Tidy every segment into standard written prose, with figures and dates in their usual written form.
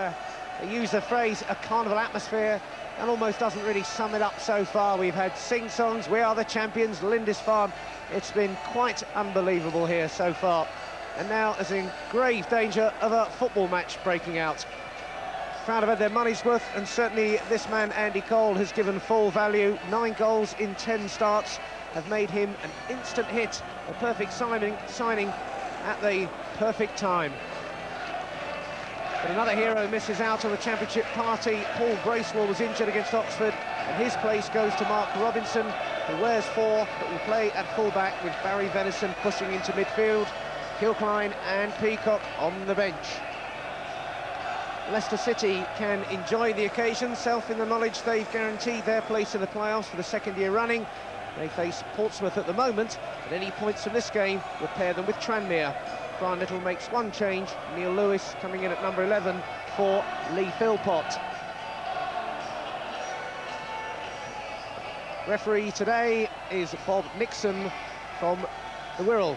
They use the phrase a carnival atmosphere, and almost doesn't really sum it up so far. We've had sing-songs, we are the champions, Lindisfarne. It's been quite unbelievable here so far. And now is in grave danger of a football match breaking out. Crowd have had their money's worth, and certainly this man, Andy Cole, has given full value. 9 goals in 10 starts have made him an instant hit, a perfect signing at the perfect time. But another hero misses out on the championship party. Paul Bracewell was injured against Oxford, and his place goes to Mark Robinson, who wears 4, but will play at full-back with Barry Venison pushing into midfield, Kilcline and Peacock on the bench. Leicester City can enjoy the occasion, self in the knowledge they've guaranteed their place in the playoffs for the 2nd year running. They face Portsmouth at the moment, but any points from this game will pair them with Tranmere. Brian Little makes 1 change, Neil Lewis coming in at number 11 for Lee Philpott. Referee today is Bob Nixon from the Wirral.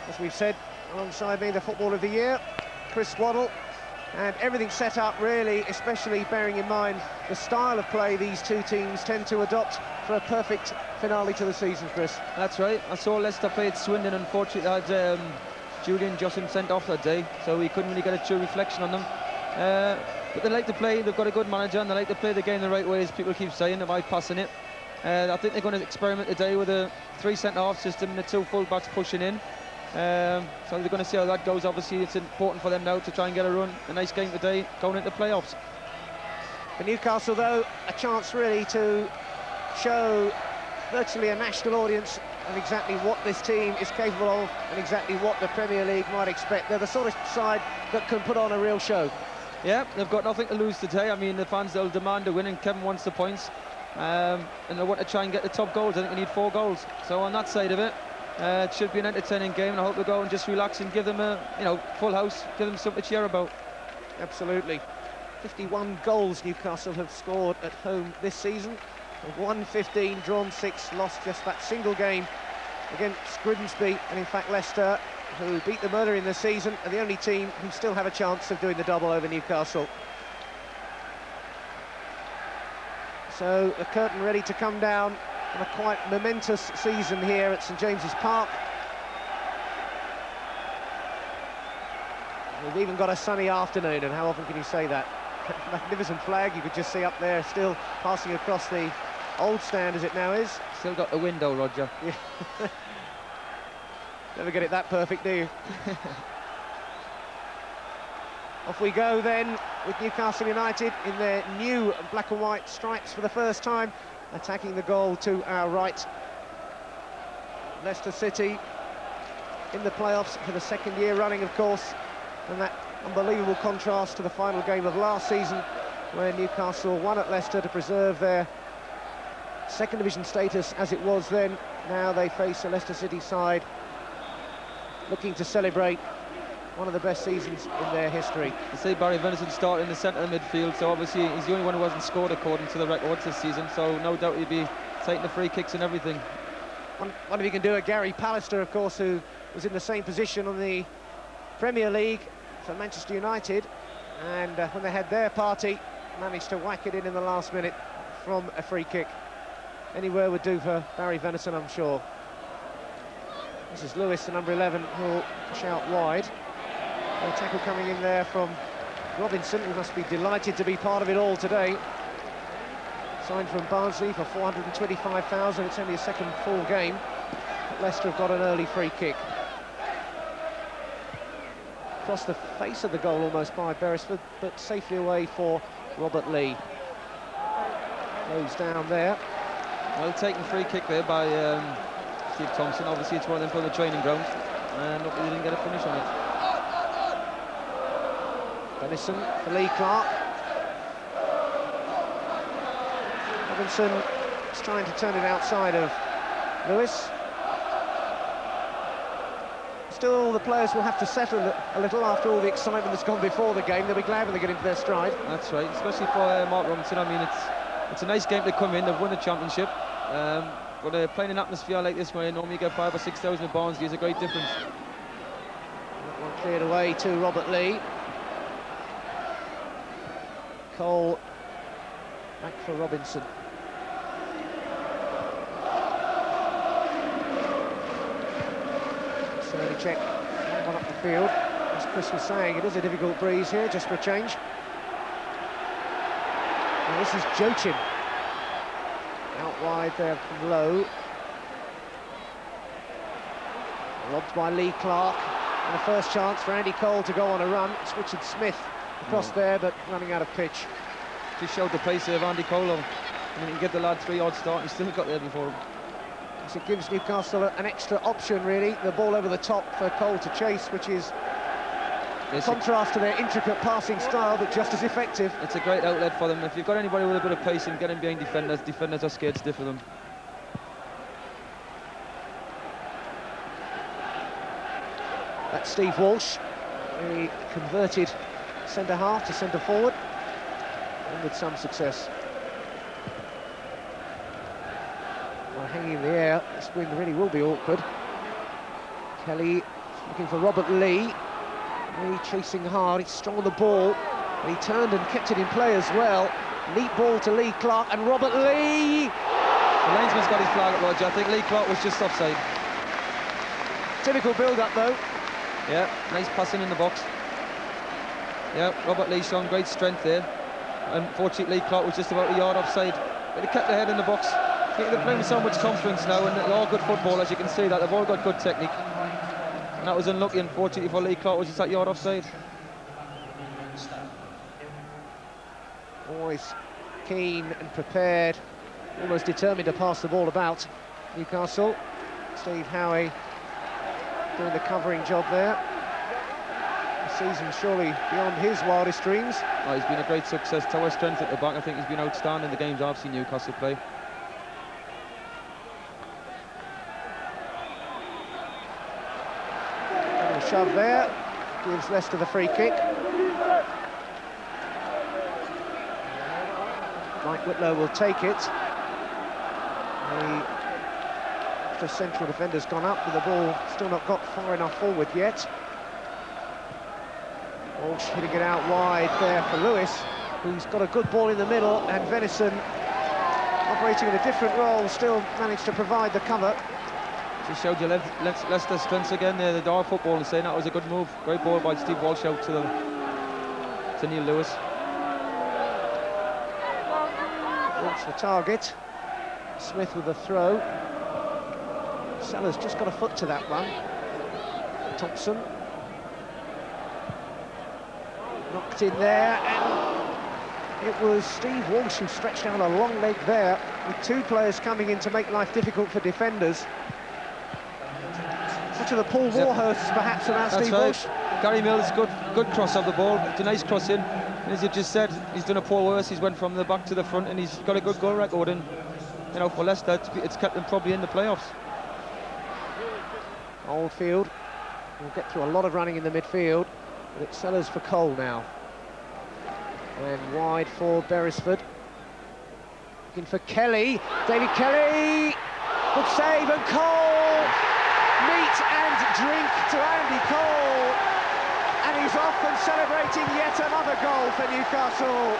As we've said, alongside me, the Football of the Year, Chris Waddle, and everything set up really, especially bearing in mind the style of play these two teams tend to adopt for a perfect finale to the season, Chris. That's right. I saw Leicester play at Swindon. Unfortunately, I had Julian Johnson sent off that day, so we couldn't really get a true reflection on them. But they like to play, they've got a good manager, and they like to play the game the right way, as people keep saying, by passing it. I think they're going to experiment today with a 3 centre-half system and the 2 full-backs pushing in. So they're going to see how that goes. Obviously, it's important for them now to try and get a run. A nice game today, going into the playoffs. For Newcastle, though, a chance really to show virtually a national audience of exactly what this team is capable of and exactly what the Premier League might expect. They're the sort of side that can put on a real show. Yeah, they've got nothing to lose today. I mean, the fans, they'll demand a win, and Kevin wants the points. And they want to try and get the top goals. I think we need 4 goals. So on that side of it, it should be an entertaining game, and I hope they go and just relax and give them a, full house, give them something to cheer about. Absolutely. 51 goals Newcastle have scored at home this season. Won 15, drawn 6, lost just that single game against Grimsby, and in fact Leicester, who beat them earlier in the season, are the only team who still have a chance of doing the double over Newcastle. So the curtain ready to come down on a quite momentous season here at St James's Park. We've even got a sunny afternoon, and how often can you say that? Magnificent flag you could just see up there, still passing across the old stand as it now is. Still got the window, Roger. Yeah. Never get it that perfect, do you? Off we go then with Newcastle United in their new black and white stripes for the first time, attacking the goal to our right. Leicester City in the playoffs for the 2nd year running, of course, and that unbelievable contrast to the final game of last season, where Newcastle won at Leicester to preserve their 2nd division status as it was then. Now they face a Leicester City side looking to celebrate one of the best seasons in their history. You see Barry Venison started in the centre of the midfield, so obviously he's the only one who hasn't scored according to the records this season, so no doubt he'll be taking the free kicks and everything. Wonder if he can do it. Gary Pallister, of course, who was in the same position on the Premier League for Manchester United, and when they had their party, managed to whack it in the last minute from a free kick. Anywhere would do for Barry Venison, I'm sure. This is Lewis, the number 11, who'll push out wide. A tackle coming in there from Robinson, who must be delighted to be part of it all today. Signed from Barnsley for $425,000. It's only a 2nd full game. But Leicester have got an early free kick. Across the face of the goal almost by Beresford, but safely away for Robert Lee. Goes down there. Well taken free kick there by Steve Thompson. Obviously it's one of them from the training ground, and hopefully he didn't get a finish on it. Benison for Lee Clark. Robinson is trying to turn it outside of Lewis. Still, the players will have to settle a little after all the excitement that's gone before the game. They'll be glad when they get into their stride. That's right, especially for Mark Robinson. I mean, it's a nice game to come in. They've won the championship. But playing an atmosphere like this, where you normally get 5,000 or 6,000 at Barnsley, is a great difference. That one cleared away to Robert Lee. Cole back for Robinson. Certainly check one up the field. As Chris was saying, it is a difficult breeze here, just for a change. And this is Joachim. Out wide there from Lowe. Robbed by Lee Clark. And the first chance for Andy Cole to go on a run. It's Richard Smith across there, but running out of pitch. Just showed the pace of Andy Cole. I mean, he can get the lad 3-yard start, and he still got there before him. So it gives Newcastle an extra option, really. The ball over the top for Cole to chase, which is contrast to their intricate passing style, but just as effective. It's a great outlet for them. If you've got anybody with a bit of pace and getting behind defenders, defenders are scared stiff of them. That's Steve Walsh, the converted centre-half to centre-forward, and with some success. Well, hanging in the air, this win really will be awkward. Kelly looking for Robert Lee. Lee chasing hard, he's strong on the ball, and he turned and kept it in play as well. Neat ball to Lee Clark, and Robert Lee! The linesman's got his flag up, Roger. I think Lee Clark was just offside. Typical build-up, though. Yeah, nice passing in the box. Yeah, Robert Lee showing great strength there. Unfortunately, Lee Clark was just about a yard offside, but he kept the head in the box. I think they're playing with so much confidence now, and they're all good footballers. You can see that they've all got good technique. And that was unlucky, unfortunately, for Lee Clark, was just that yard offside. Always keen and prepared, almost determined to pass the ball about. Newcastle, Steve Howe doing the covering job there. The season surely beyond his wildest dreams. Oh, he's been a great success. Tower strength at the back. I think he's been outstanding in the games I've seen Newcastle play. Little shove there, gives Leicester the free kick. Mike Whitlow will take it. The central defender's gone up, but the ball still not got far enough forward yet. Walsh hitting it out wide there for Lewis, who's got a good ball in the middle, and Venison, operating in a different role, still managed to provide the cover. Just showed you Leicester strengths again there, the door football, and saying that was a good move. Great ball by Steve Walsh out to Neil Lewis. Walsh the target. Smith with the throw. Sellers just got a foot to that one. Thompson knocked in there, and it was Steve Walsh who stretched out a long leg there, with two players coming in to make life difficult for defenders. Such are the Paul Warhursts, perhaps, about Steve Walsh. Gary Mills, good cross of the ball. It's a nice cross in, and as you just said, he's done a Paul Warhurst. He's went from the back to the front, and he's got a good goal record. And you know, for Leicester, it's kept them probably in the playoffs. Oldfield will get through a lot of running in the midfield, but it's Sellers for Cole now. And wide for Beresford. Looking for Kelly. David Kelly! Good save, and Cole! Meat and drink to Andy Cole. And he's off and celebrating yet another goal for Newcastle.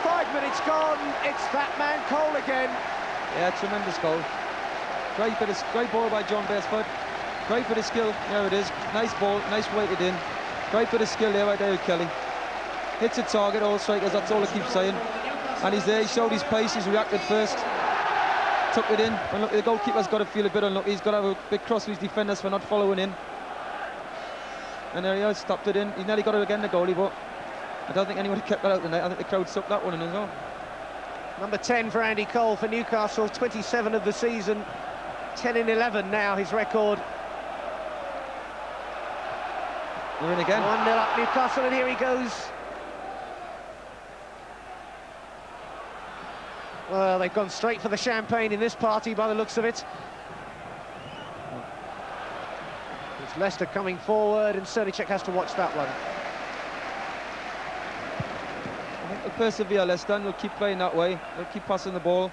5 minutes gone, it's that man Cole again. Yeah, tremendous goal. Great ball by John Beresford. Great bit of skill, there it is. Nice ball, nice weighted in. Great bit of skill there by David Kelly. Hits a target, all strikers, that's all I keep saying. And he's there, he showed his pace, he's reacted first. Took it in, and look, the goalkeeper's got to feel a bit unlucky. He's got to have a big cross to his defenders for not following in. And there he is, stopped it in. He nearly got it again, the goalie, but I don't think anyone kept that out tonight. I think the crowd sucked that one in as well. Number 10 for Andy Cole for Newcastle, 27 of the season. 10 in 11 now, his record. We're in again. 1-0 up Newcastle, and here he goes. Well, they've gone straight for the champagne in this party by the looks of it. It's Leicester coming forward, and Cernicek has to watch that one. I think they'll persevere, Leicester, and they'll keep playing that way. They'll keep passing the ball.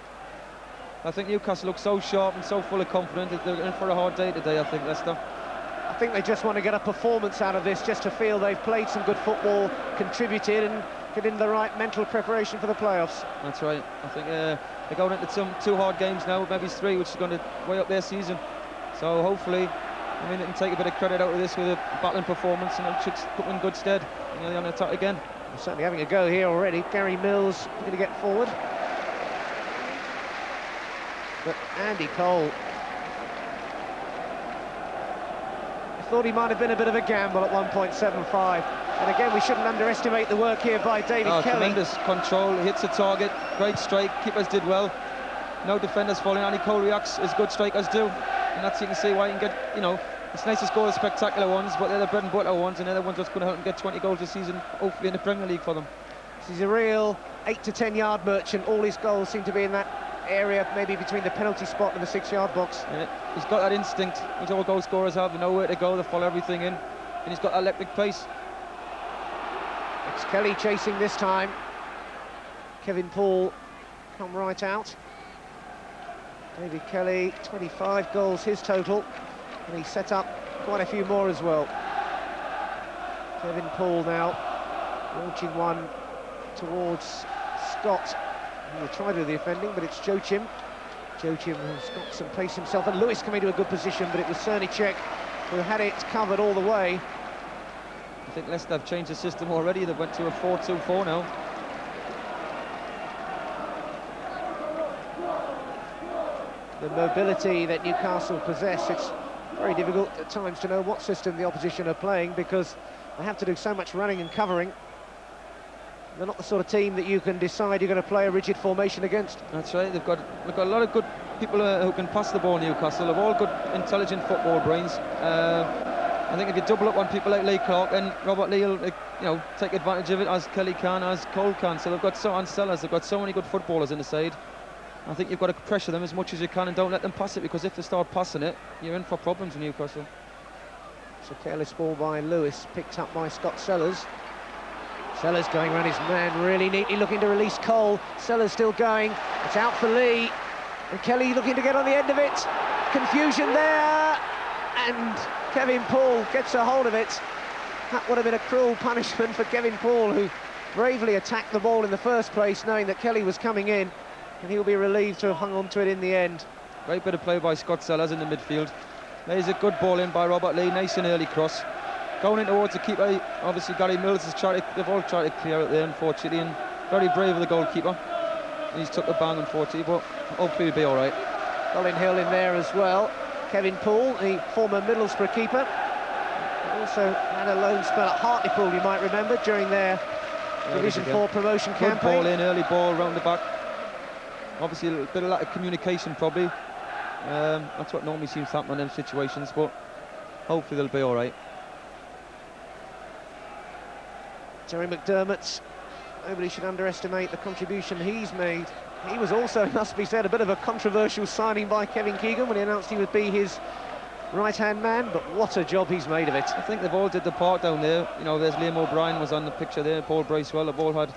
I think Newcastle looks so sharp and so full of confidence that they're in for a hard day today, I think, Leicester. I think they just want to get a performance out of this, just to feel they've played some good football, contributed, and get in the right mental preparation for the playoffs. That's right. I think they're going into some 2 hard games now, maybe 3, which is going to weigh up their season. So hopefully, I mean, they can take a bit of credit out of this with a battling performance, and it should put them in good stead. You know, they're on attack again. They're certainly having a go here already. Gary Mills going to get forward. But Andy Cole, I thought he might have been a bit of a gamble at 1.75. And again, we shouldn't underestimate the work here by David Kelly. Tremendous control, he hits the target, great strike, keepers did well. No defenders falling. Andy Cole reacts as good strikers do. And that's, you can see why you can get, you know, it's nice to score the spectacular ones, but they're the bread and butter ones, and they're the ones that's going to help them get 20 goals this season, hopefully in the Premier League for them. He's a real 8 to 10 yard merchant. All his goals seem to be in that area, maybe between the penalty spot and the 6-yard box. Yeah, he's got that instinct, which all goal scorers have. They know where to go, they follow everything in, and he's got that electric pace. It's Kelly chasing this time. Kevin Paul come right out. David Kelly, 25 goals his total, and he set up quite a few more as well. Kevin Paul now launching one towards Scott. He will try to do the offending, but it's Joachim. Joachim has got some pace himself, and Lewis coming to a good position, but it was Cernicek who had it covered all the way. I think Leicester have changed the system already. They went to a 4-2-4 now. The mobility that Newcastle possess, it's very difficult at times to know what system the opposition are playing, because they have to do so much running and covering. They're not the sort of team that you can decide you're going to play a rigid formation against. That's right. They've got a lot of good people who can pass the ball in Newcastle. They've all good, intelligent football brains. I think if you double up on people like Lee Clark, and Robert Lee will, you know, take advantage of it, as Kelly can, as Cole can. So they've got they've got so many good footballers in the side. I think you've got to pressure them as much as you can and don't let them pass it, because if they start passing it, you're in for problems in Newcastle. It's a careless ball by Lewis, picked up by Scott Sellers. Sellers going around his man really neatly, looking to release Cole. Sellers still going, it's out for Lee, and Kelly looking to get on the end of it. Confusion there, and Kevin Paul gets a hold of it. That would have been a cruel punishment for Kevin Paul, who bravely attacked the ball in the first place, knowing that Kelly was coming in, and he'll be relieved to have hung on to it in the end. Great bit of play by Scott Sellers in the midfield. There's a good ball in by Robert Lee, nice and early cross. Going in towards the keeper, obviously Gary Mills has they've all tried to clear it there, unfortunately, and very brave of the goalkeeper. He's took a bang, unfortunately, but hopefully he'll be all right. Colin Hill in there as well. Kevin Paul, the former Middlesbrough keeper, also had a loan spell at Hartlepool, you might remember, during their Division 4 promotion Good campaign. Ball in, early ball round the back. Obviously a bit of lack of communication probably. That's what normally seems to happen in them situations, but hopefully they'll be all right. Terry McDermott, nobody should underestimate the contribution he's made. He was also, it must be said, a bit of a controversial signing by Kevin Keegan when he announced he would be his right-hand man, but what a job he's made of it. I think they've all did the part down there. You know, there's Liam O'Brien was on the picture there, Paul Bracewell, they've all had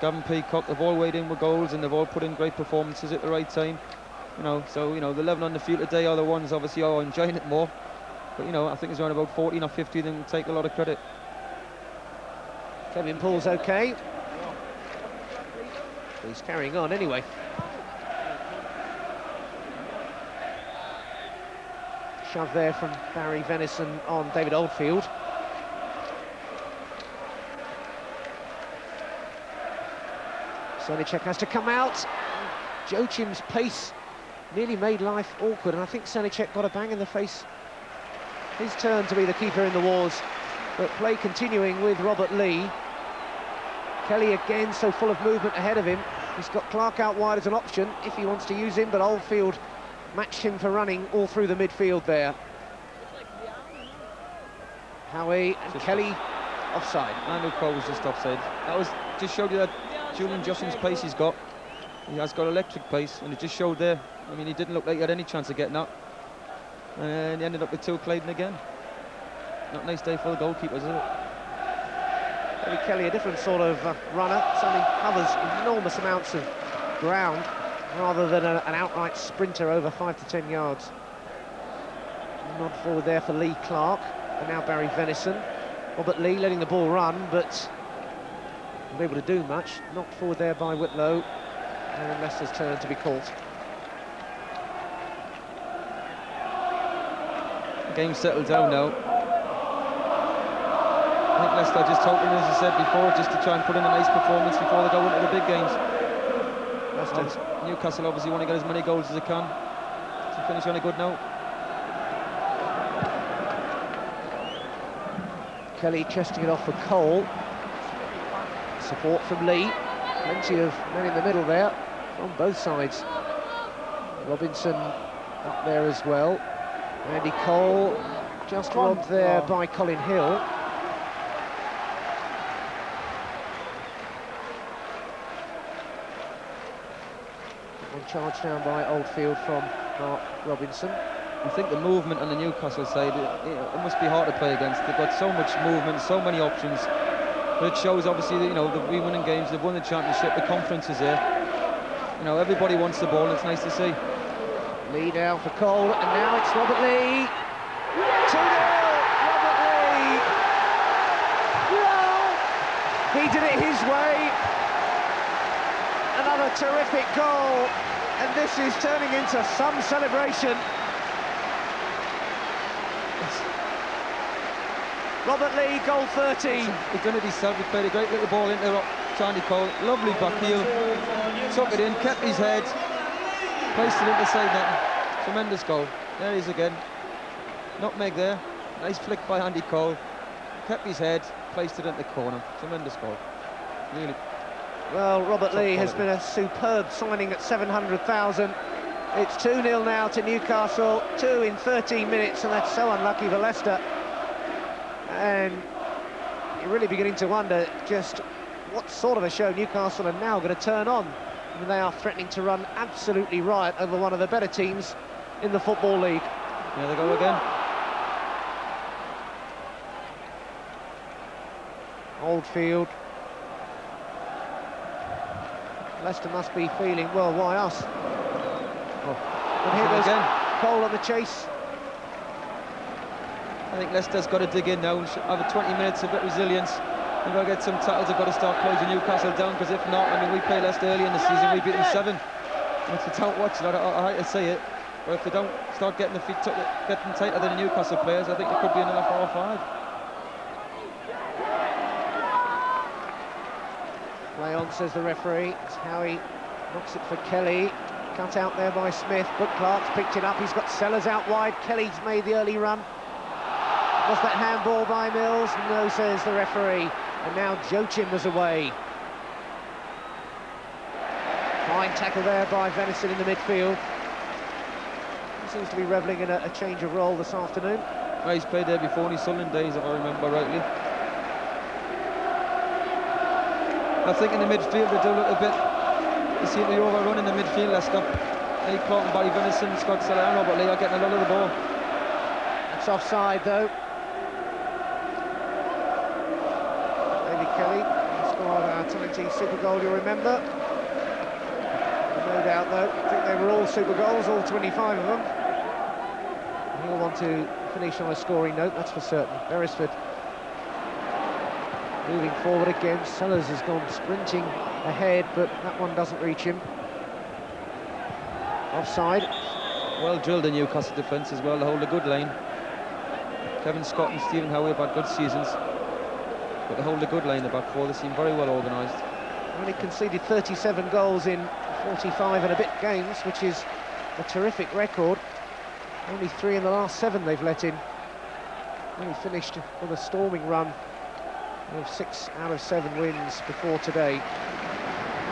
Gavin Peacock, they've all weighed in with goals, and they've all put in great performances at the right time. You know, so, you know, the 11 on the field today are the ones obviously are enjoying it more. But, you know, I think it's around about 14 or 50 then take a lot of credit. Kevin Paul's okay. He's carrying on anyway. Shove there from Barry Venison on David Oldfield. Cernicek has to come out. Joachim's pace nearly made life awkward, and I think Cernicek got a bang in the face. His turn to be the keeper in the wars, but play continuing with Robert Lee. Kelly again so full of movement ahead of him. He's got Clark out wide as an option if he wants to use him, but Oldfield matched him for running all through the midfield there. Howie and just Kelly offside. Andrew Cole was just offside. That was just showed you that Julian Jossin's pace he's got. He has got electric pace, and it just showed there. I mean, he didn't look like he had any chance of getting out, and he ended up with 2 Claydon again. Not a nice day for the goalkeepers, is it? Kelly, a different sort of runner, suddenly covers enormous amounts of ground rather than an outright sprinter over 5 to 10 yards. Nod forward there for Lee Clark, and now Barry Venison. Robert Lee letting the ball run, but not able to do much. Knocked forward there by Whitlow. And Leicester's turn to be caught. The game settled down now. I think Leicester just hoping, as I said before, just to try and put in a nice performance before they go into the big games. Newcastle obviously want to get as many goals as they can to finish on a good note. Kelly chesting it off for Cole. Support from Lee. Plenty of men in the middle there on both sides. Robinson up there as well. Andy Cole just robbed there by Colin Hill. One charge down by Oldfield from Mark Robinson. I think the movement on the Newcastle side, it must be hard to play against. They've got so much movement, so many options. But it shows obviously that, they've been winning games, they've won the championship, the confidence is there. Everybody wants the ball, and it's nice to see. Lee now for Cole, and now it's Robert Lee. 2-0, Robert Lee. He did it his way. Another terrific goal, and this is turning into some celebration. Robert Lee, goal 13. He's done it himself. He played a great little ball into Andy Cole. Lovely back heel. Took it in, kept his head, placed it into side net. Tremendous goal. There he is again. Nutmeg there. Nice flick by Andy Cole. Kept his head, placed it into the corner. Tremendous goal. Really. Well, Robert Lee has been a superb signing at 700,000. It's 2-0 now to Newcastle. 2 in 13 minutes, and that's so unlucky for Leicester. And you're really beginning to wonder just what sort of a show Newcastle are now going to turn on. I mean, they are threatening to run absolutely riot over one of the better teams in the Football League. There they go again. Oldfield. Leicester must be feeling, well, why us? Oh. And here goes again. Cole on the chase. I think Leicester's got to dig in now and have 20 minutes of resilience. They've got to get some tackles, they've got to start closing Newcastle down, because if not, I mean, we played Leicester early in the season, we beat them 7. And if they don't watch it, I hate to say it, but if they don't start getting the feet getting tighter than the Newcastle players, I think there could be another 4 or 5. Play on, says the referee. It's Howie, knocks it for Kelly. Cut out there by Smith, but Clark's picked it up. He's got Sellers out wide. Kelly's made the early run. Was that handball by Mills? No, says the referee. And now Joachim was away. Fine tackle there by Venison in the midfield. He seems to be revelling in a change of role this afternoon. Well, he's played there before in his Sunderland days, if I remember rightly. I think in the midfield they do look a bit... You see the overrun in the midfield, Leicester. Lee Clark and Barry Venison, Scott Seller and Robert Lee are getting a lot of the ball. That's offside though. Kelly scored our 20 super goal, you'll remember. No doubt, though, I think they were all super goals, all 25 of them. He'll want to finish on a scoring note, that's for certain. Beresford moving forward again. Sellers has gone sprinting ahead, but that one doesn't reach him. Offside. Well drilled in Newcastle defence as well to hold a good line. Kevin Scott and Stephen Howe have had good seasons. But to hold a good line in the back four, they seem very well organised. Only conceded 37 goals in 45 and a bit games, which is a terrific record. Only 3 in the last 7 they've let in. Only finished with a storming run of 6 out of 7 wins before today.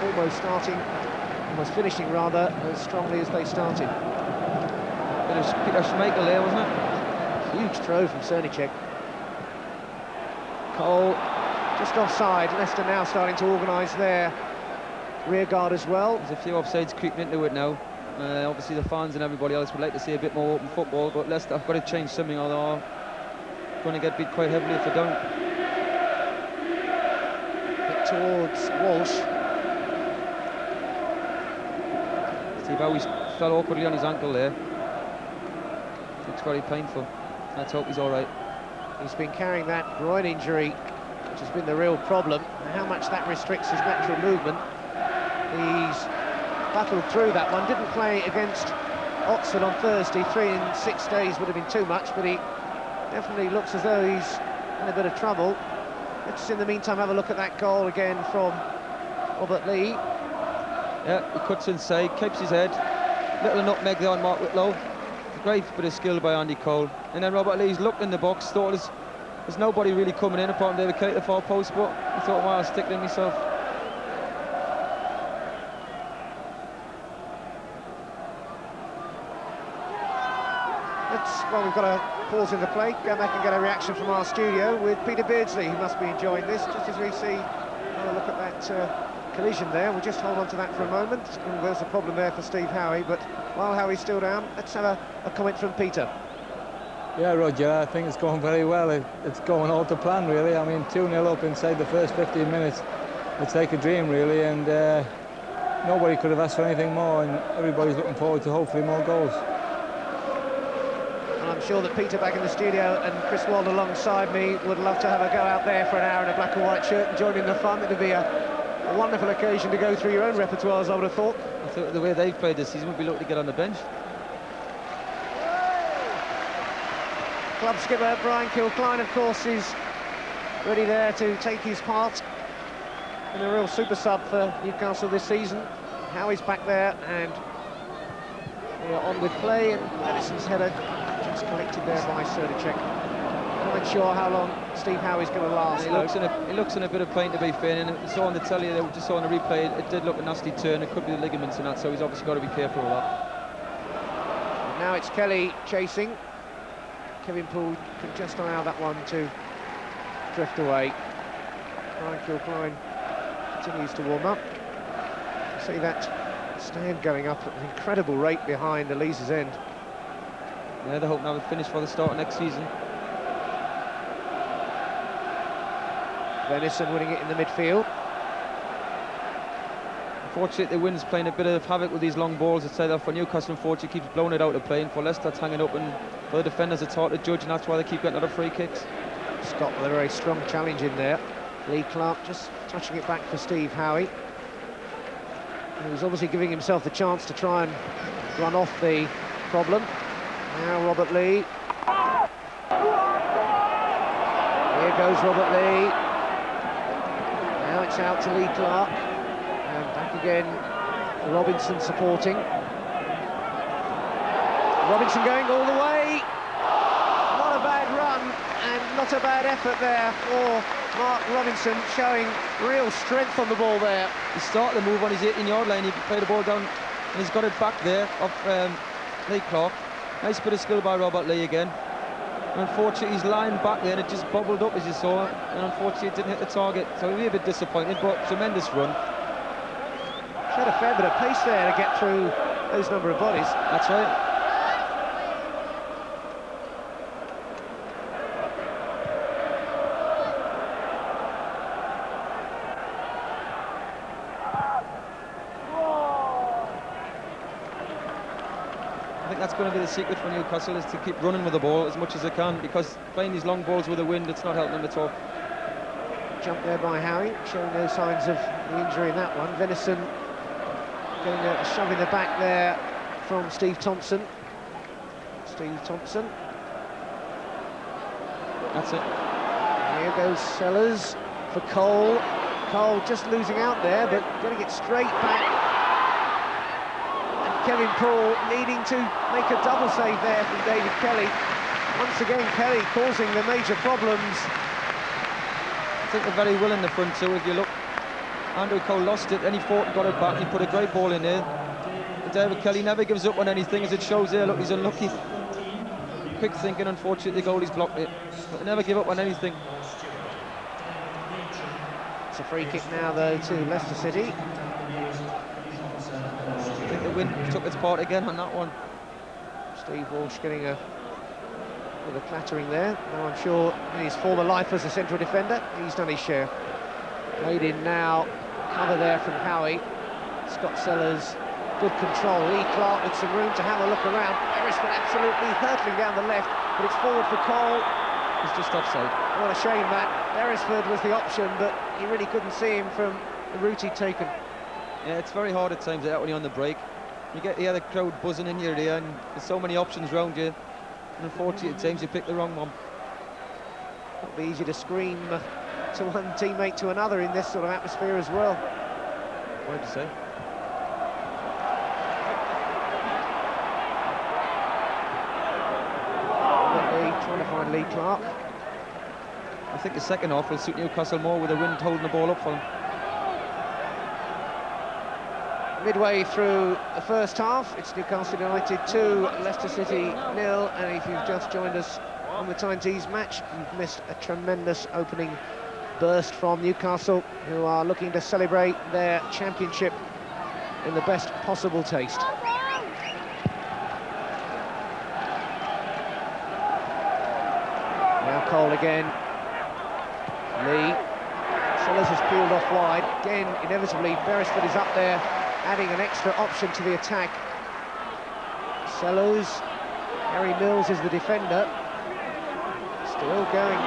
Almost finishing rather as strongly as they started. Bit of Peter Schmeichel there, wasn't it? Huge throw from Cernicek. Cole just offside. Leicester now starting to organise their rear guard as well. There's a few offsides creeping into it now. Obviously the fans and everybody else would like to see a bit more open football, but Leicester have got to change something, or they're going to get beat quite heavily if they don't. Hit towards Walsh. Steve Howe fell awkwardly on his ankle there. Looks very painful. Let's hope he's all right. He's been carrying that groin injury, which has been the real problem, how much that restricts his natural movement. He's battled through that one, didn't play against Oxford on Thursday. 3 in 6 days would have been too much, but he definitely looks as though he's in a bit of trouble. Let's, in the meantime, have a look at that goal again from Robert Lee. Yeah, he cuts inside, keeps his head. Little nutmeg there on Mark Whitlow. Great bit of skill by Andy Cole. And then Robert Lee's looked in the box, thought there's nobody really coming in apart from David Kelly at the far post, but he thought, well, I'll stick it in myself. Well, we've got to pause in the play, go back and get a reaction from our studio with Peter Beardsley, who must be enjoying this, just as we see, have a look at that collision there. We'll just hold on to that for a moment. There's a problem there for Steve Howie, but while Howie's still down, let's have a comment from Peter. Yeah, Roger, I think it's going very well. It's going all to plan, really. I mean, 2-0 up inside the first 15 minutes. It's like a dream, really, and nobody could have asked for anything more, and everybody's looking forward to hopefully more goals. I'm sure that Peter back in the studio and Chris Wald alongside me would love to have a go out there for an hour in a black and white shirt and join in the fun. It would be a wonderful occasion to go through your own repertoires, I would have thought. I thought the way they've played this season would be looking to get on the bench. Club skipper Brian Kilcline, of course, is ready there to take his part in a real super sub for Newcastle this season. Howie's back there, and we are on with play, and Edison's header just collected there by Serdacek. I'm not sure how long Steve Howie's going to last. He looks in a bit of pain, to be fair, and we saw on the telly, they just saw on the replay, it did look a nasty turn. It could be the ligaments and that, so he's obviously got to be careful of that. And now it's Kelly chasing. Kevin Poole can just allow that one to drift away. Brian Kilcline continues to warm up. You see that stand going up at an incredible rate behind Elise's end. Yeah, they're hoping to have a finish for the start of next season. Venison winning it in the midfield. Unfortunately, the wind's playing a bit of havoc with these long balls. It's either for Newcastle, unfortunately, keeps blowing it out of play, and for Leicester, it's hanging up, and for the defenders, it's hard to judge, and that's why they keep getting other free kicks. Scott with a very strong challenge in there. Lee Clark just touching it back for Steve Howie. He was obviously giving himself the chance to try and run off the problem. Now Robert Lee. Here goes Robert Lee. Now it's out to Lee Clark. And back again, Robinson supporting. Robinson going all the way. Not a bad run and not a bad effort there for Mark Robinson, showing real strength on the ball there. He started the move on his 18-yard line. He played the ball down and he's got it back there off Lee Clark. Nice bit of skill by Robert Lee again. And unfortunately, he's lying back there and it just bubbled up, as you saw, and unfortunately it didn't hit the target. So we'll be a bit disappointed, but tremendous run. Showed a fair bit of pace there to get through those number of bodies. That's right. I think that's going to be the secret for Newcastle, is to keep running with the ball as much as they can, because playing these long balls with the wind, it's not helping them at all. Jump there by Howie, showing no signs of the injury in that one. Venison getting a shove in the back there from Steve Thompson. Steve Thompson. That's it. Here goes Sellers for Cole. Cole just losing out there, but getting it straight back. Kevin Poole needing to make a double save there from David Kelly. Once again, Kelly causing the major problems. I think they're very well in the front too. If you look, Andrew Cole lost it, then he fought and got it back. He put a great ball in there. And David Kelly never gives up on anything, as it shows there. Look, he's unlucky. Quick thinking, unfortunately, the goalie's blocked it. But they never give up on anything. It's a free kick now, though, to Leicester City. I think the wind took its part again on that one. Steve Walsh getting a bit of a clattering there. Now I'm sure in his former life as a central defender, he's done his share. Played in now, cover there from Howie. Scott Sellers, good control. Lee Clark with some room to have a look around. Beresford absolutely hurtling down the left, but it's forward for Cole. He's just offside. What a shame that. Beresford was the option, but he really couldn't see him from the route he'd taken. Yeah, it's very hard at times like that when you're on the break. You get the other crowd buzzing in your ear, and there's so many options around you. And unfortunately, at times you pick the wrong one. It'll be easy to scream to one teammate to another in this sort of atmosphere as well. What did you say? Trying to find Lee Clark. I think the second half will suit Newcastle more with the wind holding the ball up for them. Midway through the first half, it's Newcastle United 2, Leicester City 0, and if you've just joined us on the Tyne-Tees match, you've missed a tremendous opening burst from Newcastle, who are looking to celebrate their championship in the best possible taste. Now Cole again. Lee. Sellers has peeled off wide. Again, inevitably, Beresford is up there, adding an extra option to the attack. Sellers. Harry Mills is the defender. Still going.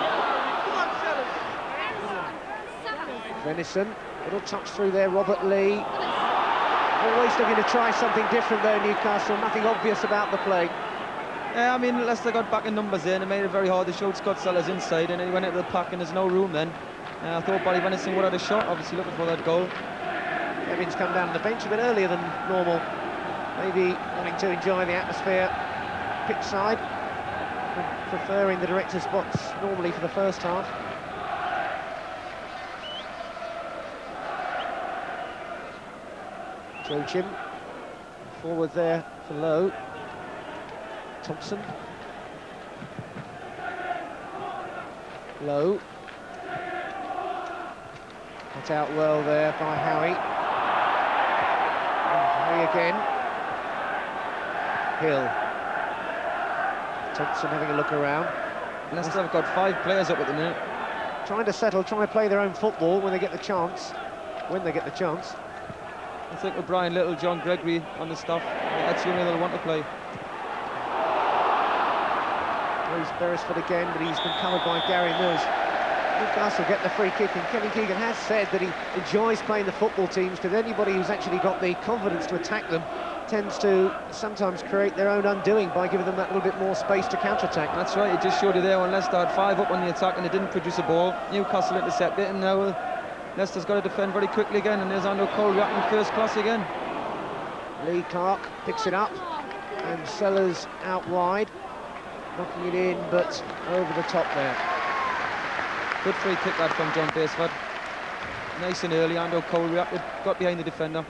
Venison. Little touch through there, Robert Lee. Always looking to try something different though, Newcastle. Nothing obvious about the play. Yeah, I mean, Leicester got back in numbers there and it made it very hard. They showed Scott Sellers inside and then he went into the pack and there's no room then. I thought Barry Venison would have had a shot, obviously looking for that goal. Kevin's come down to the bench a bit earlier than normal. Maybe wanting to enjoy the atmosphere pitch side, preferring the director's box normally for the first half. Joachim, forward there for Lowe. Thompson. Lowe. Cut out well there by Howie. And Howie again. Hill. Thompson having a look around. Leicester have got 5 players up at the minute. Trying to settle, trying to play their own football when they get the chance. I think with Brian Little, John Gregory on the staff, that's the only they'll want to play. There's Beresford again, but he's been covered by Gary Mills. Newcastle get the free kick, and Kevin Keegan has said that he enjoys playing the football teams, because anybody who's actually got the confidence to attack them tends to sometimes create their own undoing by giving them that little bit more space to counter-attack. That's right, it just showed you there when Leicester had 5 up on the attack and they didn't produce a ball. Newcastle intercepted it, and now Leicester's got to defend very quickly again, and there's Ando Cole reacting first class again. Lee Clark picks it up, and Sellers out wide, knocking it in, but over the top there. Good free kick that from John Beresford. Nice and early, Ando Cole reacted, got behind the defender.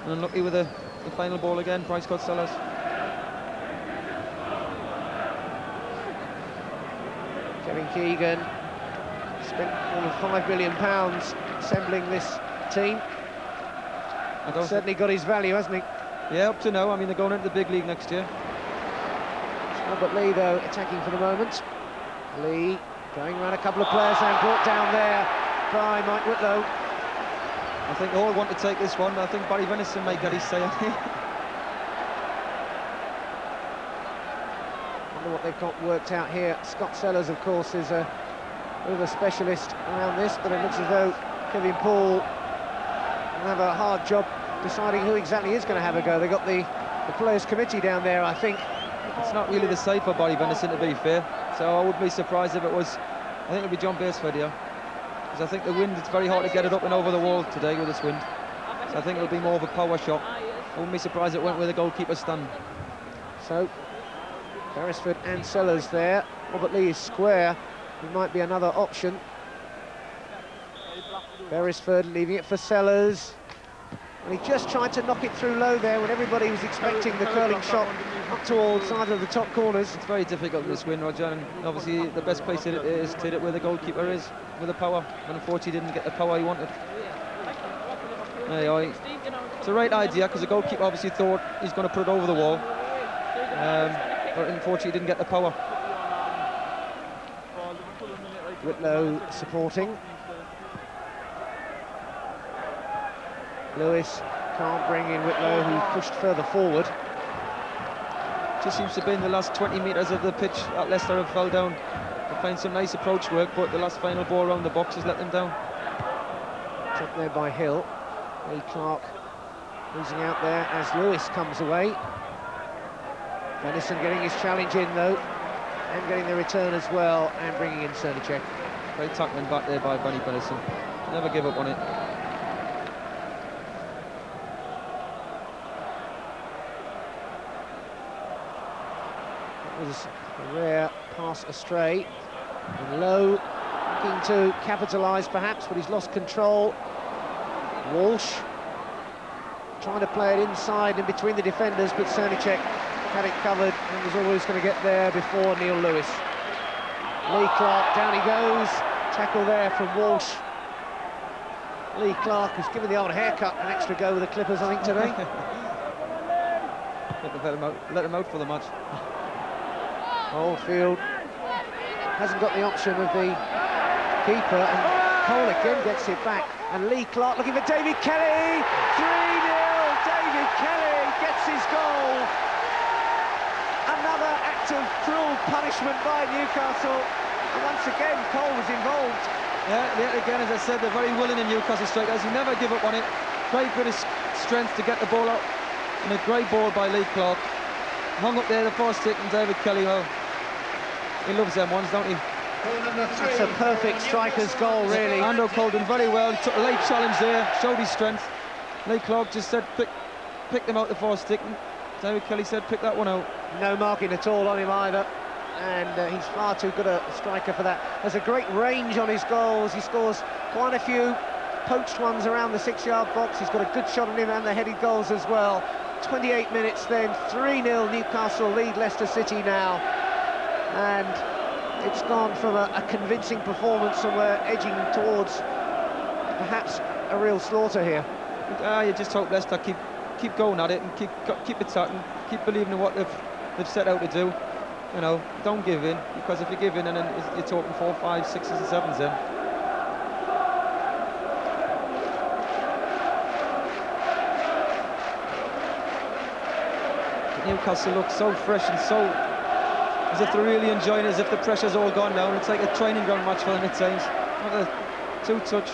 And unlucky with the final ball again, Bryce Scott Sellers. Kevin Keegan spent more than £5 million assembling this team. Certainly got his value, hasn't he? Yeah, up to now. I mean, they're going into the big league next year. Robert Lee, though, attacking for the moment. Lee going around a couple of players and brought down there by Mike Whitlow. I think they all want to take this one, but I think Barry Venison might get his say on it. Wonder what they've got worked out here. Scott Sellers, of course, is a bit of a specialist around this, but it looks as though Kevin Paul will have a hard job deciding who exactly is going to have a go. They've got the players' committee down there, I think. It's not really the side for Barry Venison, to be fair, so I wouldn't be surprised if it was. I think it'll be John Beresford here, because I think the wind, it's very hard to get it up and over the wall today with this wind, so I think it'll be more of a power shot. I wouldn't be surprised if it went where the goalkeeper stand. So Beresford and Sellers there. Robert Lee is square. It might be another option. Beresford leaving it for Sellers. And he just tried to knock it through low there when everybody was expecting the curling shot up towards either of the top corners. It's very difficult in this wind, Roger, and obviously the best place to hit it is to hit it where the goalkeeper is, with the power, and unfortunately didn't get the power he wanted. Anyway, it's the right idea, because the goalkeeper obviously thought he's going to put it over the wall, but unfortunately didn't get the power. Whitlow supporting. Lewis can't bring in Whitlow, who pushed further forward. just seems to be in the last 20 metres of the pitch that Leicester have fell down. They find some nice approach work, but the last final ball around the box has let them down. Dropped there by Hill. Lee Clark losing out there as Lewis comes away. Venison getting his challenge in though, and getting the return as well, and bringing in Cernicek. Great tackling back there by Benny Venison. Never give up on it. That was a rare pass astray. And Lowe looking to capitalise perhaps, but he's lost control. Walsh trying to play it inside and between the defenders, but Cernicek had it covered and was always going to get there before Neil Lewis. Lee Clark, down he goes. Tackle there from Walsh. Lee Clark has given the old haircut an extra go with the Clippers, I think, today. let him out for the match. Oldfield hasn't got the option of the keeper, and Cole again gets it back. And Lee Clark looking for David Kelly. 3-0. David Kelly gets his goal. Another act of cruel punishment by Newcastle. And once again, Cole was involved. Yeah, again, as I said, they're very willing in Newcastle strikers. You never give up on it. Great bit of strength to get the ball out. And a great ball by Lee Clark. Hung up there, the first stick, and David Kelly, well, he loves them ones, don't he? That's a perfect striker's goal, really. Ando Cole done very well. He took a late challenge there, showed his strength. Lee Clark just said, pick them out the first stick. And David Kelly said, pick that one out. No marking at all on him either. And he's far too good a striker for that. There's a great range on his goals. He scores quite a few poached ones around the 6-yard box. He's got a good shot on him and the headed goals as well. 28 minutes then, 3-0 Newcastle lead Leicester City now. And it's gone from a convincing performance, and we're edging towards perhaps a real slaughter here. You just hope Leicester keep going at it and keep attacking, keep believing in what they've set out to do. You know, don't give in, because if you give in, and then you're talking 4, 5, 6s and 7s then. But Newcastle look so fresh and so as if they're really enjoying it, as if the pressure's all gone now, and it's like a training ground match for them at times. Not a two-touch.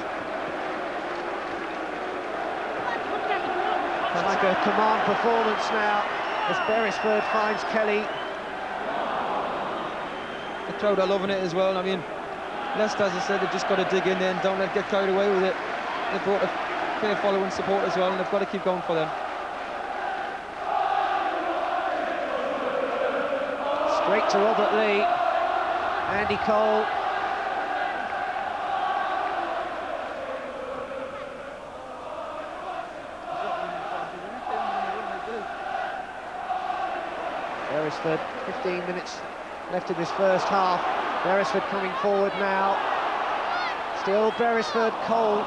It's like a command performance now as Beresford finds Kelly. The crowd are loving it as well. I mean, Leicester, as I said, they've just got to dig in there and don't let it get carried away with it. They've brought a fair following support as well, and they've got to keep going for them. Straight to Robert Lee. Andy Cole. Beresford, 15 minutes left in this first half. Beresford coming forward now. Still Beresford, Cole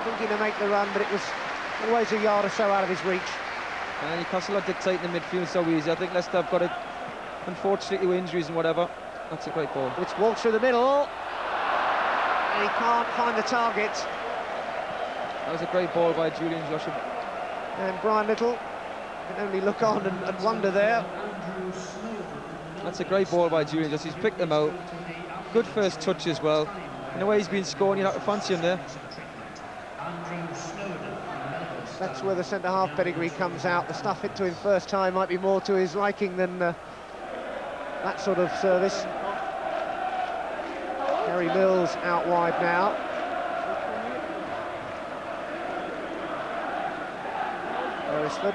thinking to make the run, but it was always a yard or so out of his reach. And Newcastle are dictating the midfield so easy. I think Leicester have got it, unfortunately, with injuries and whatever. That's a great ball. It's Walsh through the middle, and he can't find the target. That was a great ball by Julian Joshua. And Brian Little can only look on and wonder there. That's a great ball by Julian Joshua. He's picked them out. Good first touch as well. In the way he's been scoring, you'd have to fancy him there. That's where the centre-half pedigree comes out. The stuff hit to him first time might be more to his liking than that sort of service. Harry Mills out wide now. Beresford.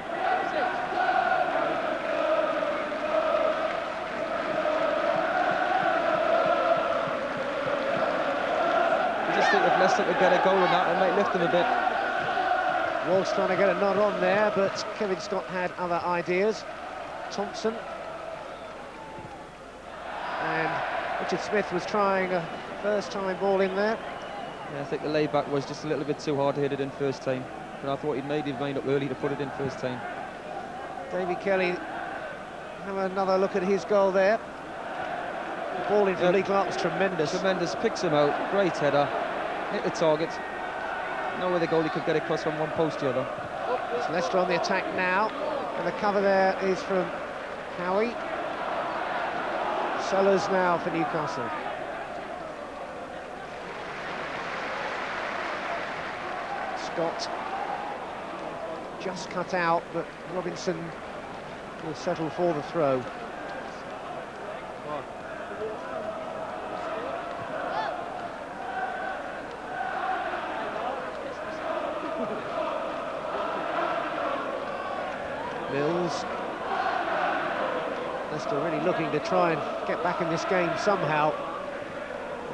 I just think if Leicester could get a goal on that, it might lift them a bit. Walsh trying to get a nod on there, but Kevin Scott had other ideas. Thompson. And Richard Smith was trying a first-time ball in there. Yeah, I think the layback was just a little bit too hard to hit it in first time. But I thought he'd made his mind up early to put it in first time. David Kelly, have another look at his goal there. The ball in from Lee Clark was tremendous. Tremendous, picks him out, great header, hit the target. No other goal he could get across from one post to the other. It's Leicester on the attack now, and the cover there is from Howie. Sellers now for Newcastle. Scott just cut out, but Robinson will settle for the throw. Mills. Leicester really looking to try and get back in this game somehow.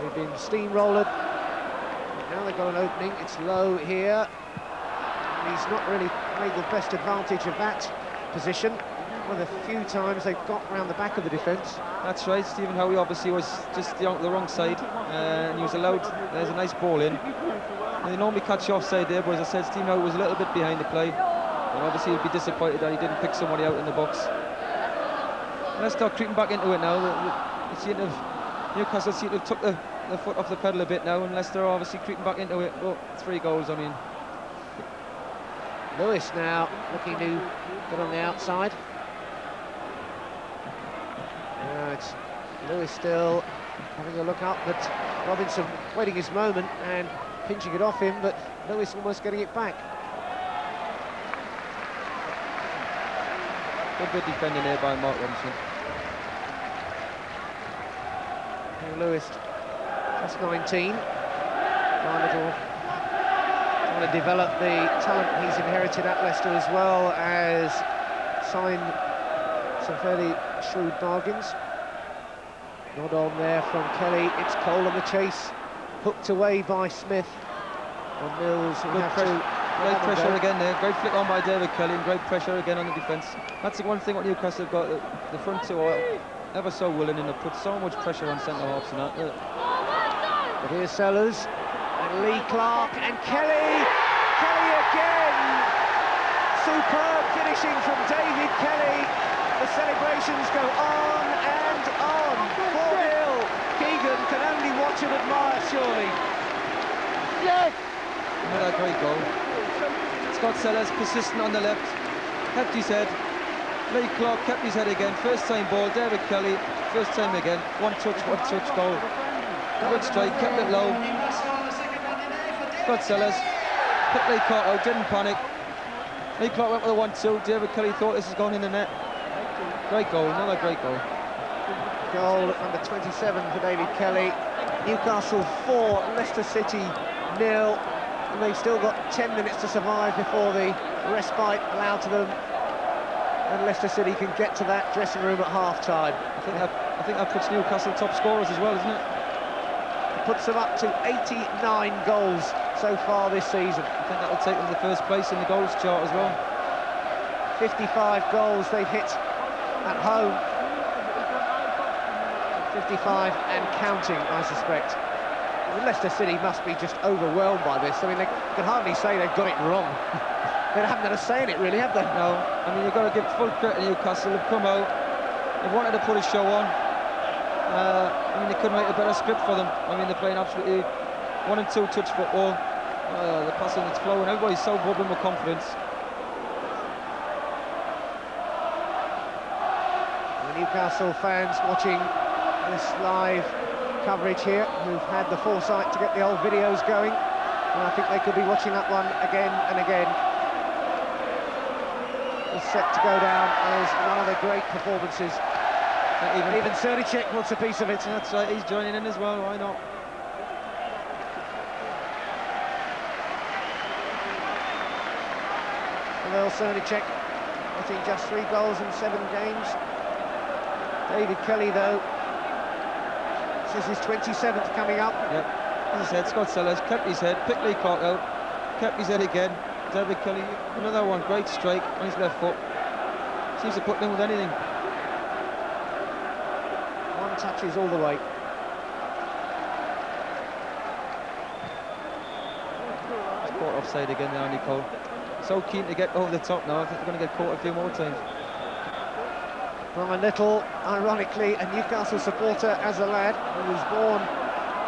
They've been steamrolled. Now they've got an opening. It's low here. He's not really made the best advantage of that position. One of the few times they've got round the back of the defence. That's right, Stephen Howie obviously was just the wrong side, and he was allowed. There's a nice ball in. And they normally catch you offside there, but as I said, Stephen Howie was a little bit behind the play. And obviously he'll be disappointed that he didn't pick somebody out in the box. Let's start creeping back into it now. Newcastle seem to have took the foot off the pedal a bit now, and Leicester are obviously creeping back into it. Oh, 3 goals, I mean. Lewis now looking to get on the outside. It's Lewis still having a look up, but Robinson waiting his moment and pinching it off him, but Lewis almost getting it back. Good defending there by Mark Robinson. Lewis, just 19. Trying to develop the talent he's inherited at Leicester, as well as sign some fairly shrewd bargains. Nod on there from Kelly. It's Cole on the chase, hooked away by Smith. And Mills will have to. Great pressure again there. Great flick on by David Kelly, and great pressure again on the defence. That's the one thing what Newcastle have got. The front two are ever so willing, and they've put so much pressure on centre halves and that. But here's Sellers and Lee Clark and Kelly. Kelly again. Superb finishing from David Kelly. The celebrations go on and on. 4-0. Keegan can only watch and admire, surely. Yes. Another great goal. Scott Sellers persistent on the left, kept his head. Lee Clark kept his head again. First time ball, David Kelly, first time again. One touch goal. Good strike, kept it low. Scott Sellers picked Lee Clark out, didn't panic. Lee Clark went with a 1-2. David Kelly thought this was going in the net. Great goal, another great goal. Goal number 27 for David Kelly. Newcastle 4, Leicester City 0. And they've still got 10 minutes to survive before the respite allowed to them, and Leicester City can get to that dressing room at half-time. I think that puts Newcastle top scorers as well, isn't it? It puts them up to 89 goals so far this season. I think that will take them to first place in the goals chart as well. 55 goals they've hit at home. 55 and counting, I suspect. Leicester City must be just overwhelmed by this. I mean, they can hardly say they've got it wrong. They haven't had a say in it, really, have they? No. I mean, you've got to give full credit to Newcastle. They've come out, they've wanted to put a show on. I mean, they couldn't write a better script for them. I mean, they're playing absolutely 1 and 2 touch football. The passing, it's flowing. Everybody's so bubbling with confidence. The Newcastle fans watching this live coverage here, who've had the foresight to get the old videos going, and I think they could be watching that one again and again. It's set to go down as one of the great performances. Even Cernicek wants a piece of it. That's right, he's joining in as well, why not? Well, Cernicek getting just 3 goals in 7 games. David Kelly, though, this is his 27th coming up. Yep. As I said, Scott Sellers kept his head, picked Lee Clark out, kept his head again. David Kelly, another one, great strike on his left foot. Seems to put him in with anything. 1 touches all the way. He's caught offside again there, Andy Cole. So keen to get over the top now. I think they're going to get caught a few more times. Brian Little, ironically, a Newcastle supporter as a lad, who was born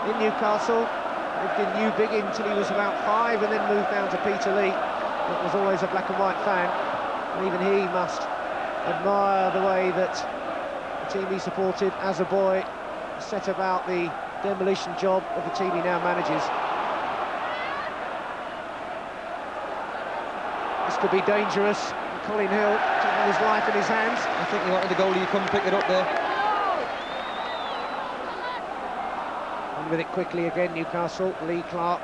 in Newcastle, lived in New Biggin until he was about 5 and then moved down to Peterlee, but was always a black and white fan. And even he must admire the way that the team he supported as a boy, set about the demolition job of the team he now manages. This could be dangerous. Colin Hill taking his life in his hands. I think he wanted the goalie to come pick it up there. On with it quickly again, Newcastle. Lee Clark.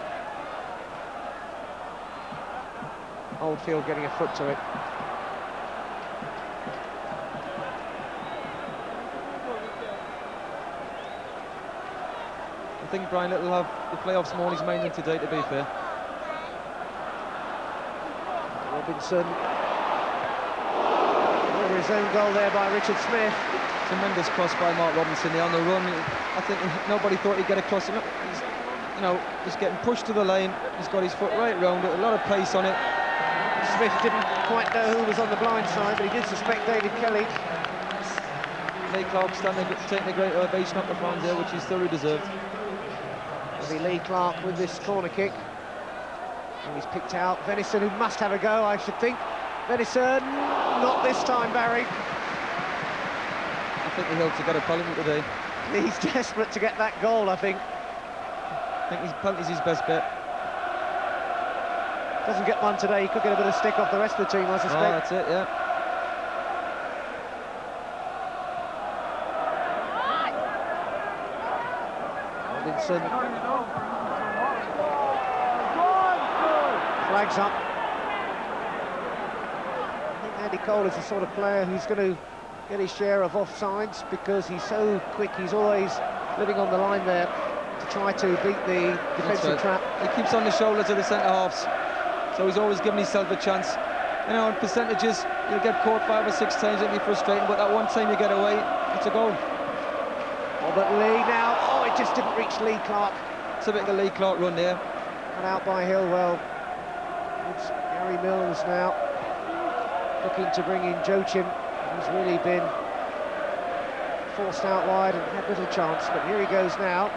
Oldfield getting a foot to it. I think Brian Little will have the playoffs more on his mind than today, to be fair. Robinson. Over his own goal there by Richard Smith. Tremendous cross by Mark Robinson there on the run. I think nobody thought he'd get across. He's, you know, just getting pushed to the line. He's got his foot right round it, a lot of pace on it. Smith didn't quite know who was on the blind side, but he did suspect David Kelly. Lee Clark taking a great ovation up the fans there, which he's thoroughly deserved. It'll be Lee Clark with this corner kick. And he's picked out Venison, who must have a go, I should think. Venison, not this time, Barry. I think he hopes to get a penalty today. He's desperate to get that goal, I think. I think his penalty's his best bet. Doesn't get one today, he could get a bit of stick off the rest of the team, I suspect. Oh, that's it, yeah. Robinson. Flags up. I think Andy Cole is the sort of player who's going to get his share of offsides because he's so quick, he's always living on the line there to try to beat the defensive trap. He keeps on the shoulders of the centre-halves, so he's always giving himself a chance. You know, in percentages, you'll get caught 5 or 6 times, it'll be frustrating, but that one time you get away, it's a goal. Robert Lee now, oh, it just didn't reach Lee Clark. It's a bit of a Lee Clark run there. Cut out by Hillwell. It's Gary Mills now, looking to bring in Joachim, who's really been forced out wide and had little chance, but here he goes now.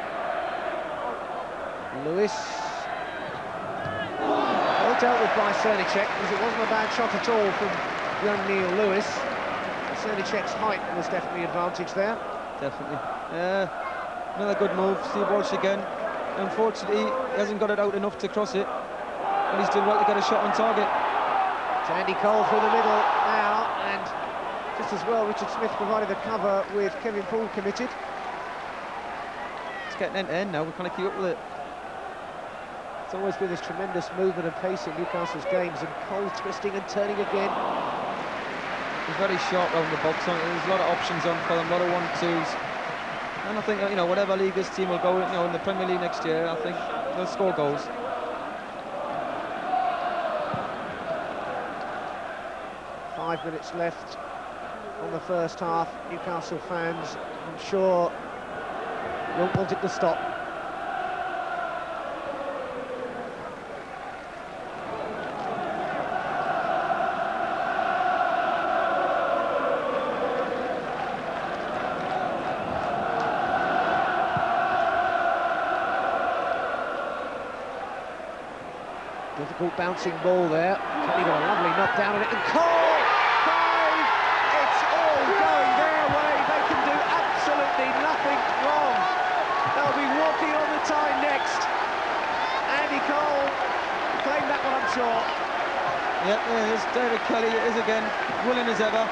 Lewis. Well dealt with by Cernicek, because it wasn't a bad shot at all from young Neil Lewis. Cernicek's height was definitely advantage there. Definitely. Another good move, Steve Walsh again. Unfortunately, he hasn't got it out enough to cross it, but he's done well to get a shot on target. It's Andy Cole through the middle now, and just as well, Richard Smith provided the cover with Kevin Poole committed. It's getting end-to-end now, we're kind of keep up with it. It's always been this tremendous movement and pace in Newcastle's games, and Cole twisting and turning again. He's very sharp around the box. There's a lot of options on for them, a lot of 1-2s. And I think, you know, whatever league this team will go in, you know, in the Premier League next year, I think they'll score goals. Five minutes left on the first half. Newcastle fans, I'm sure, won't want it to stop. Difficult bouncing ball there. Kenny got a lovely knock down on it, and Cole! Five! It's all going their way. They can do absolutely nothing wrong. They'll be walking on the tie next. Andy Cole claimed that one, I'm sure. Yeah, there's David Kelly, it is again, willing as ever.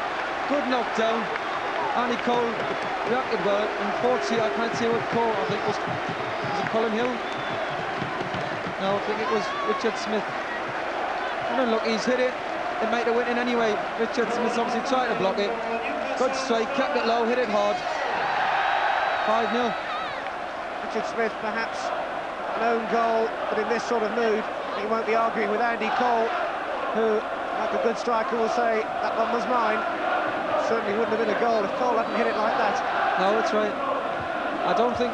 Good knockdown. Andy Cole reacted well. Unfortunately, I can't see what Cole, I think was it Colin Hill? No, I think it was Richard Smith. And then look, he's hit it. It made a win in anyway. Richard Smith's obviously tried to block it. Good strike, kept it low, hit it hard. 5-0. Richard Smith, perhaps an own goal, but in this sort of mood, he won't be arguing with Andy Cole, who, like a good striker, will say, that one was mine. Certainly wouldn't have been a goal if Cole hadn't hit it like that. No, that's right. I don't think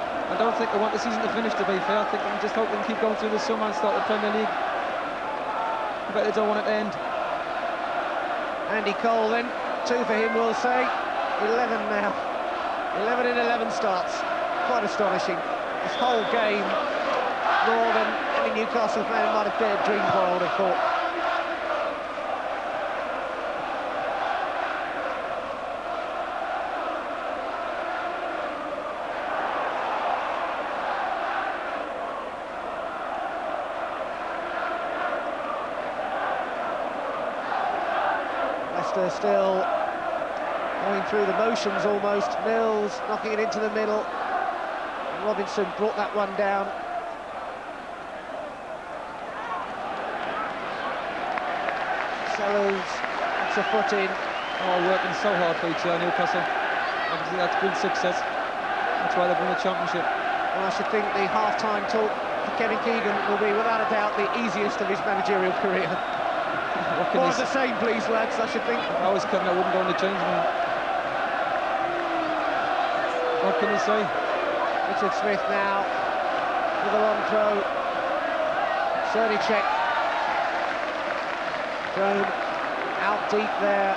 they want the season to finish, to be fair. I think they just hope they can keep going through the summer and start the Premier League. I bet they don't want it to end. Andy Cole then, 2 for him, we'll say. 11 now. 11 in 11 starts. Quite astonishing. This whole game, more than any Newcastle fan might have dared dream for, I would have thought. Leicester still going through the motions almost. Mills knocking it into the middle. Robinson brought that one down. Sellers puts a foot in. Oh, working so hard for each other, Newcastle. Obviously that's been success. That's why they've won the championship. Well, I should think the half-time talk for Kevin Keegan will be, without a doubt, the easiest of his managerial career. More of the same, please, lads, I should think. If I was Kevin, I wouldn't go in the change room. What can you say? Richard Smith now with a long throw. Cernicek thrown out deep there.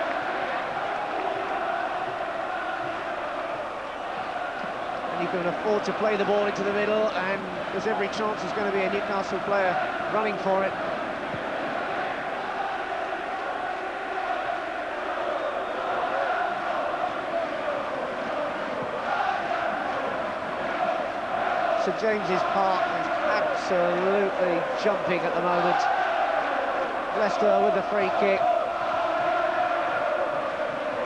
And you can afford to play the ball into the middle, and there's every chance there's going to be a Newcastle player running for it. St James's Park is absolutely jumping at the moment. Leicester with the free kick.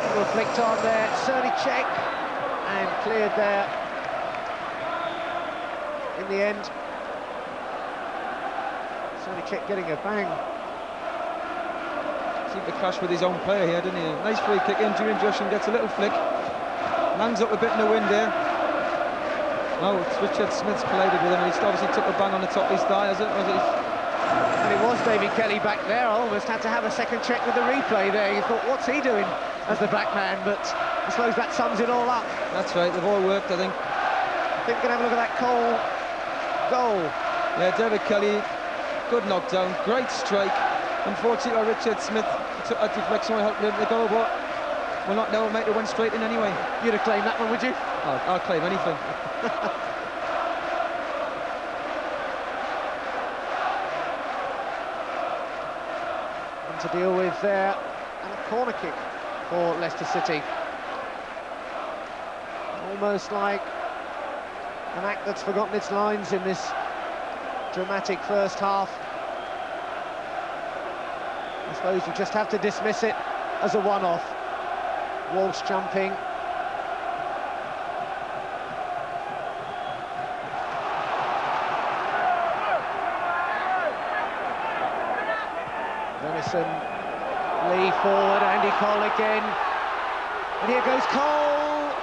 Little flicked on there, Cernicek, and cleared there in the end. Cernicek getting a bang. Seemed to clash with his own player here, didn't he? Nice free kick in, Julian Joshua gets a little flick. Lands up a bit in the wind there. No, it's Richard Smith's collided with him, and he's obviously took a bang on the top of his thigh, has it? And it was David Kelly back there. I almost had to have a second check with the replay there. You thought, what's he doing as the back man? But I suppose that sums it all up. That's right, they've all worked, I think. I think we're going to have a look at that Cole goal. Yeah, David Kelly, good knockdown, great strike. Unfortunately, Richard Smith took that deflection, helped him to go, but well, not now, mate, it went straight in anyway. You'd have claimed that one, would you? I'll claim anything. And to deal with there, and a corner kick for Leicester City. Almost like an act that's forgotten its lines in this dramatic first half. I suppose you just have to dismiss it as a one-off. Walsh jumping. Venison, Lee forward, Andy Cole again. And here goes Cole.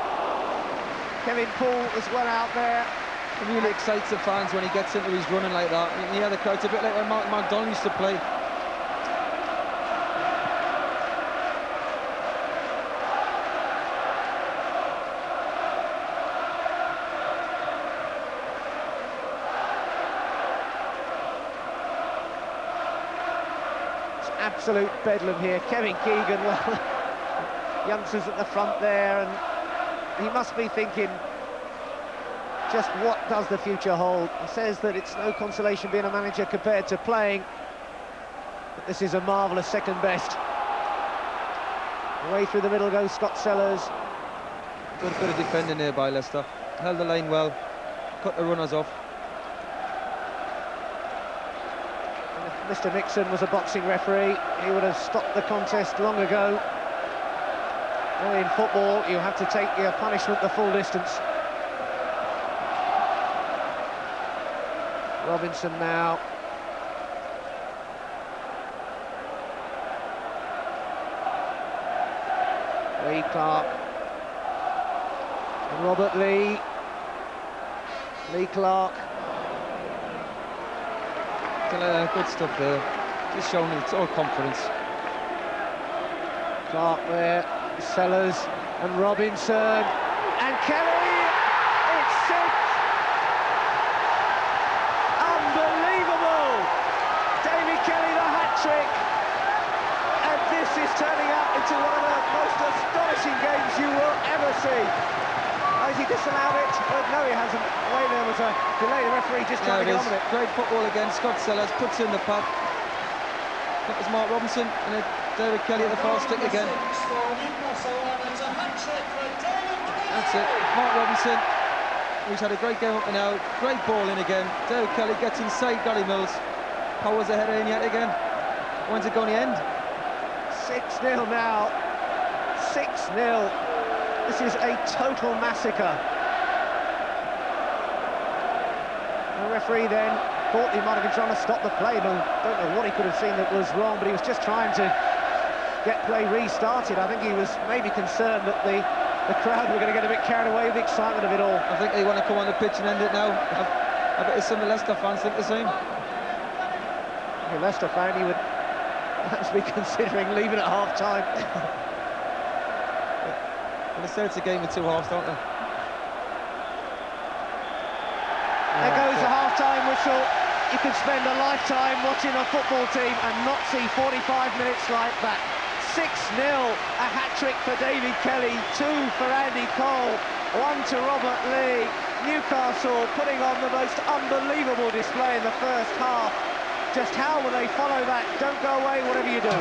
Kevin Poole as well out there. It really excites the fans when he gets into his running like that. Yeah, the crowd's a bit like when Mark McDonald used to play. Absolute bedlam here. Kevin Keegan, well, youngsters at the front there, and he must be thinking, just what does the future hold? He says that it's no consolation being a manager compared to playing, but this is a marvellous second best. Away through the middle goes Scott Sellers. Good bit of defending there by Leicester. Held the line well, cut the runners off. Mr. Nixon was a boxing referee, he would have stopped the contest long ago. Well, in football, you have to take your punishment the full distance. Robinson now. Lee Clark. And Robert Lee. Lee Clark. Good stuff there, just showing it's all confidence. Clark there, Sellers and Robinson and Kelly. It's six. Unbelievable! David Kelly the hat-trick, and this is turning out into one of the most astonishing games you will ever see. Has he disallowed it? But no, he hasn't. Way there was a delay. The referee just trying to get on with it. Great football again. Scott Sellers puts in the pad. That was Mark Robinson, and then David Kelly at the far stick again. That's it. Mark Robinson, who's had a great game up to now. Great ball in again. David Kelly gets inside Gary Mills. Powers the header in yet again. When's it going to end? 6-0 now. 6-0. This is a total massacre. The referee then thought he might have been trying to stop the play. No, don't know what he could have seen that was wrong, but he was just trying to get play restarted. I think he was maybe concerned that the crowd were going to get a bit carried away with the excitement of it all. I think they want to come on the pitch and end it now. I bet some of the Leicester fans think the same. If you're a Leicester fan, you would perhaps be considering leaving at half-time. And they say it's a game of two halves, don't they? There goes the half-time whistle. You could spend a lifetime watching a football team and not see 45 minutes like that. 6-0, a hat-trick for David Kelly, 2 for Andy Cole, 1 to Robert Lee. Newcastle putting on the most unbelievable display in the first half. Just how will they follow that? Don't go away, whatever you do.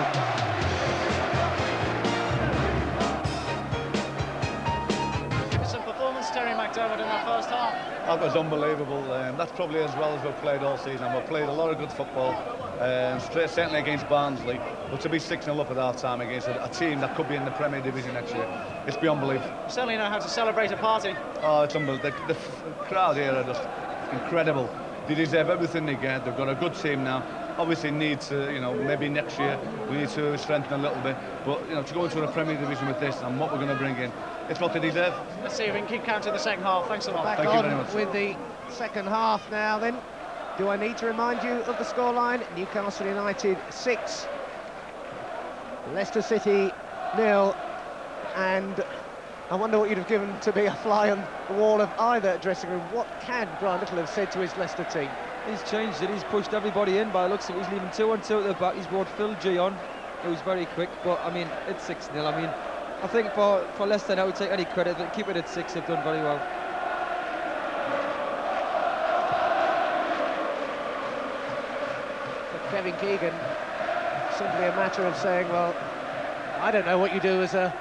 Terry McDermott in that first half. That was unbelievable. That's probably as well as we've played all season. We've played a lot of good football, certainly against Barnsley, but to be 6-0 up at half-time against a team that could be in the Premier Division next year, it's beyond belief. You certainly know how to celebrate a party. Oh, it's unbelievable. The crowd here are just incredible. They deserve everything they get. They've got a good team now. Obviously need to, maybe next year we need to strengthen a little bit, but to go into the Premier Division with this and what we're going to bring in, it's what they deserve. Let's see if we can keep count in the second half. Thanks a lot. Back Thank you very much. with the second half now then. Do I need to remind you of the scoreline? Newcastle United 6, Leicester City 0, and I wonder what you'd have given to be a fly on the wall of either dressing room. What can Brian Little have said to his Leicester team? He's changed it, he's pushed everybody in by the looks of it. He's leaving 2 on 2 at the back. He's brought Phil G on, who's very quick, but I mean, it's 6-0. I mean, I think for Leicester now, to take any credit, but keep it at 6, they've done very well. For Kevin Keegan, simply a matter of saying, well, I don't know what you do as a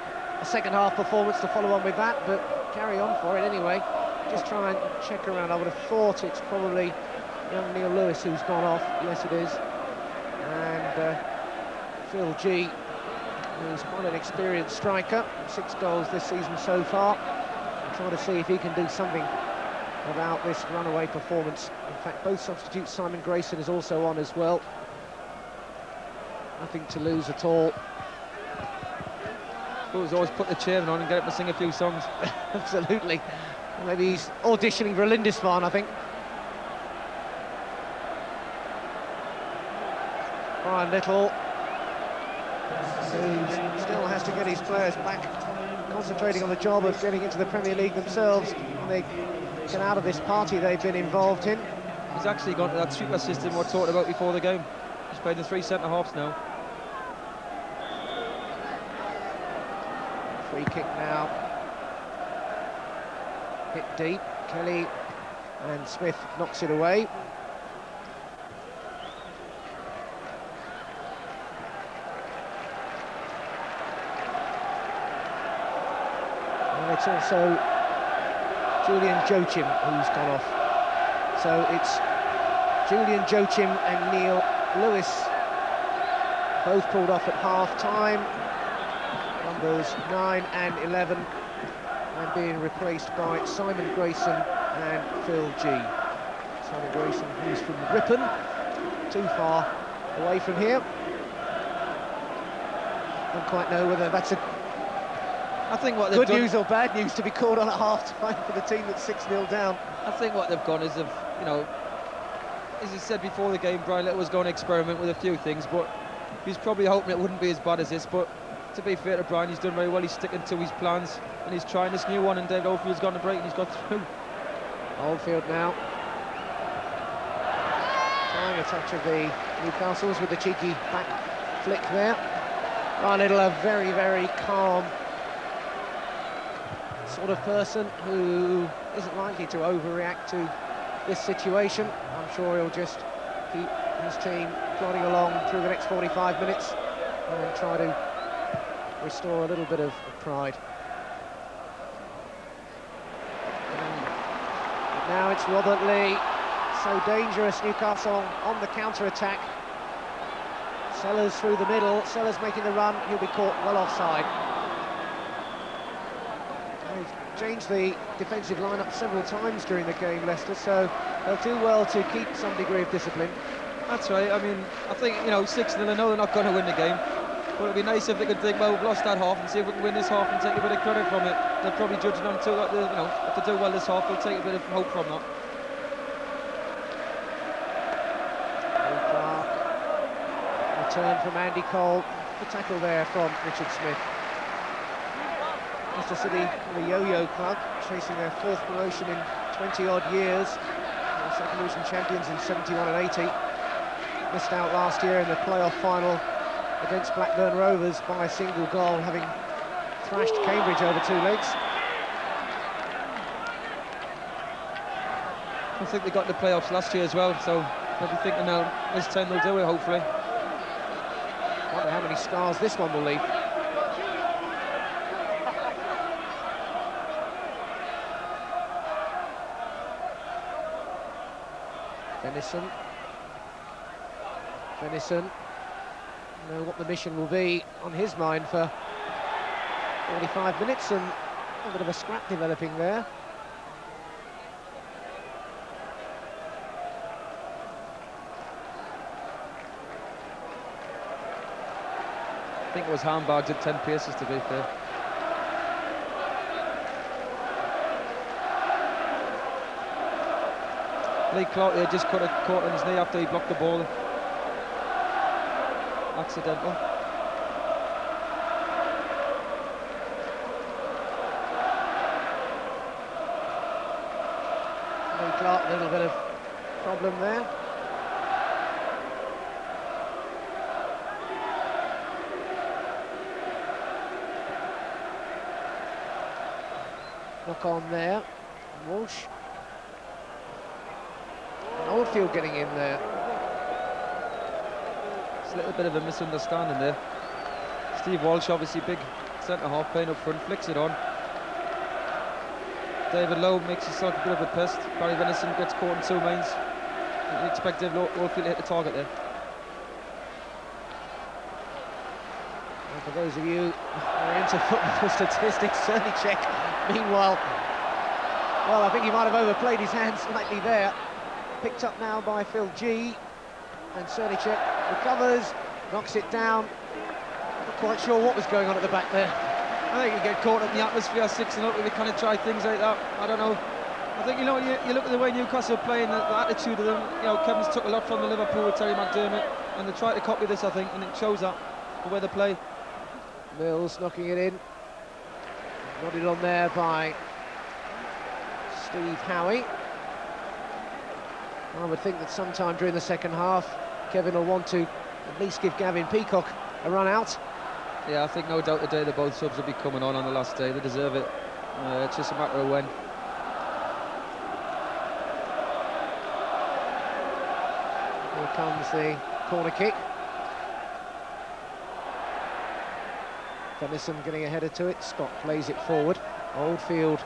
second half performance to follow on with that, but carry on for it anyway. Just try and check around. I would have thought it's probably young Neil Lewis who's gone off. Yes, it is. And Phil G, who's quite an experienced striker, 6 goals this season so far. I'm trying to see if he can do something about this runaway performance. In fact, both substitutes, Simon Grayson is also on as well. Nothing to lose at all. Always put the chairman on and get him to sing a few songs. Absolutely. Maybe he's auditioning for Lindisfarne, I think. Brian Little, who still has to get his players back, concentrating on the job of getting into the Premier League themselves when they get out of this party they've been involved in. He's actually gone to that super system we're talking about before the game. He's played the 3 centre-halves now. Free kick now. Hit deep. Kelly and Smith knocks it away. And it's also Julian Joachim who's gone off. So it's Julian Joachim and Neil Lewis both pulled off at half-time. Numbers 9 and 11, and being replaced by Simon Grayson and Phil G. Simon Grayson, who's from Ripon, too far away from here. Don't quite know whether that's a good news or bad news to be called on at half-time for the team that's 6-0 down. I think what they've done is as he said before the game, Brian Little was going to experiment with a few things, but he's probably hoping it wouldn't be as bad as this. But to be fair to Brian, he's done very well. He's sticking to his plans and he's trying this new one, and David Oldfield's gone to break and he's got through. Oldfield now trying a touch of the Newcastle's with the cheeky back flick there. Brian Little, a very, very calm sort of person who isn't likely to overreact to this situation. I'm sure he'll just keep his team plodding along through the next 45 minutes and try to restore a little bit of pride. But now it's Robert Lee, so dangerous, Newcastle on the counter-attack. Sellers through the middle, Sellers making the run, he'll be caught well offside. They've changed the defensive lineup several times during the game, Leicester, so they'll do well to keep some degree of discipline. That's right. I mean, I think, 6-0, I know they're not going to win the game, but it'd be nice if they could think, well, we've lost that half and see if we can win this half and take a bit of credit from it. They're probably judging on too, like if they do well this half, they'll take a bit of hope from that. Clark, return from Andy Cole, the tackle there from Richard Smith. Leicester City, the yo-yo club, chasing their 4th promotion in 20-odd years. Second division champions in 71 and 80. Missed out last year in the playoff final against Blackburn Rovers by a single goal, having thrashed Cambridge over 2 legs. I think they got in the playoffs last year as well, so I'll be thinking now this time they'll do it, hopefully. Wonder how many scars this one will leave. Venison know what the mission will be on his mind for 45 minutes, and a bit of a scrap developing there. I think it was handbags at 10 paces, to be fair. Lee Clark there just caught on his knee after he blocked the ball. Accidental. Lee Clark, a little bit of problem there. Knock on there. Walsh. Oldfield getting in there. It's a little bit of a misunderstanding there. Steve Walsh, obviously big centre-half, playing up front, flicks it on. David Lowe makes himself a bit of a pest. Barry Venison gets caught in 2 mains. You expect David Oldfield to hit the target there. And for those of you who are into football statistics, Cernicek, meanwhile, well, I think he might have overplayed his hand slightly there. Picked up now by Phil G, and Cernicek recovers, knocks it down. Not quite sure what was going on at the back there. I think you get caught up in the atmosphere, 6-0, we kind of try things like that. I don't know. I think, you look at the way Newcastle are playing, the attitude of them. Kevin's took a lot from the Liverpool with Terry McDermott, and they try to copy this, I think, and it shows that the way they play. Mills knocking it in. Nodded on there by Steve Howie. I would think that sometime during the second half, Kevin will want to at least give Gavin Peacock a run out. Yeah, I think no doubt today that both subs will be coming on the last day. They deserve it. It's just a matter of when. Here comes the corner kick. Venison getting a header to it. Scott plays it forward. Oldfield.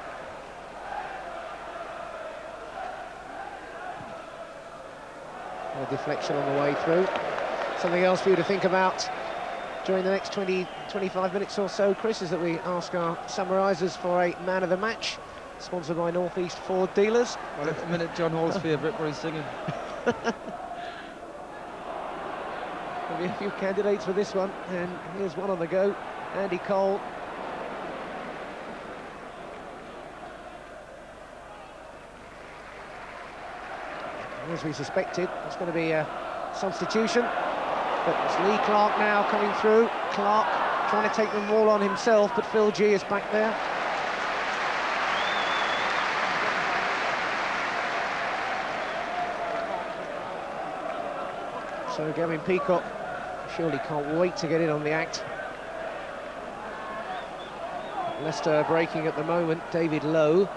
A deflection on the way through. Something else for you to think about during the next 20-25 minutes or so, Chris, is that we ask our summarisers for a man of the match, sponsored by North East Ford dealers. Well, at the minute, John Hall's favourite, where he's singing. There'll be a few candidates for this one, and here's one on the go. Andy Cole. As we suspected, it's going to be a substitution, but it's Lee Clark now coming through. Clark trying to take the ball on himself, but Phil G is back there. So Gavin Peacock surely can't wait to get in on the act. Leicester breaking at the moment. David Lowe.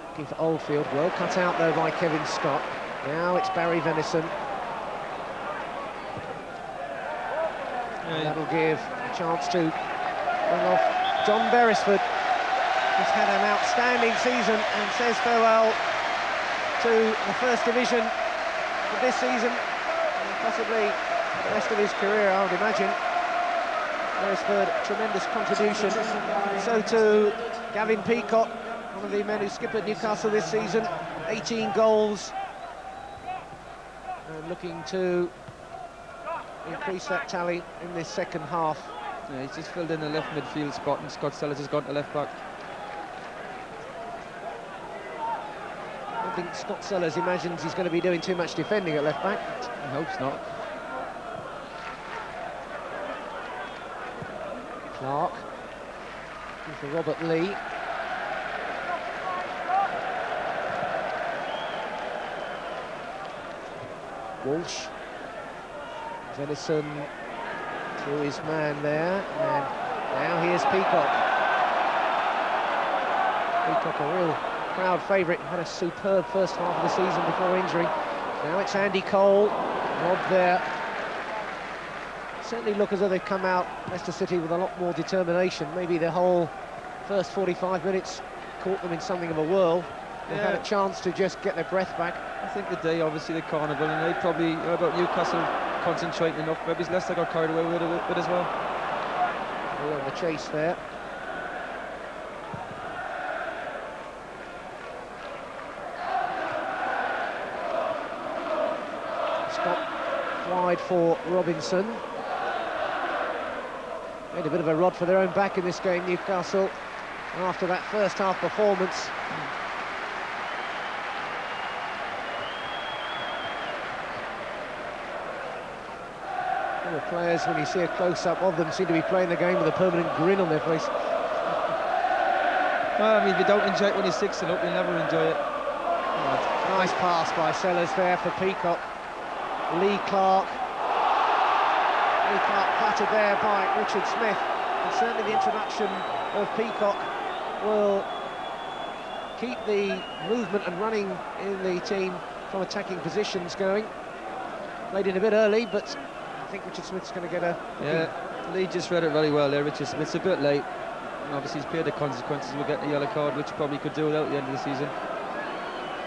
Looking for Oldfield. Well cut out though by Kevin Scott. Now it's Barry Venison. And that'll give a chance to bring off Don Beresford, who's had an outstanding season and says farewell to the First Division. this season, and possibly the rest of his career, I would imagine. Beresford, tremendous contribution. So too, Gavin Peacock, one of the men who skippered Newcastle this season, 18 goals. And looking to increase that tally in this second half. Yeah, he's just filled in the left midfield spot, and Scott Sellers has gone to left back. I don't think Scott Sellers imagines he's going to be doing too much defending at left back. I hope not. Clark, for Robert Lee. Walsh. Venison to his man there, and now here's Peacock. Peacock, a real crowd favourite, had a superb first half of the season before injury. Now it's Andy Cole, robbed there. Certainly look as though they've come out, Leicester City, with a lot more determination. Maybe the whole first 45 minutes caught them in something of a whirl. They had a chance to just get their breath back. I think the day, obviously, the carnival, and they probably, about Newcastle concentrating enough. Maybe Leicester got carried away with it a bit as well. All on the chase there. Scott wide for Robinson. Made a bit of a rod for their own back in this game, Newcastle, after that first half performance. All the players, when you see a close-up of them, seem to be playing the game with a permanent grin on their face. Well, I mean, if you don't enjoy it when you're 6-0 up, you'll never enjoy it. Nice pass by Sellers there for Peacock. Lee Clark plattered there by Richard Smith, and certainly the introduction of Peacock will keep the movement and running in the team from attacking positions going. Played in a bit early, but I think Richard Smith's going to get a... Yeah, Lee just read it very well there, Richard Smith's a bit late, and obviously he's paid the consequences. We'll get the yellow card, which probably could do without at the end of the season.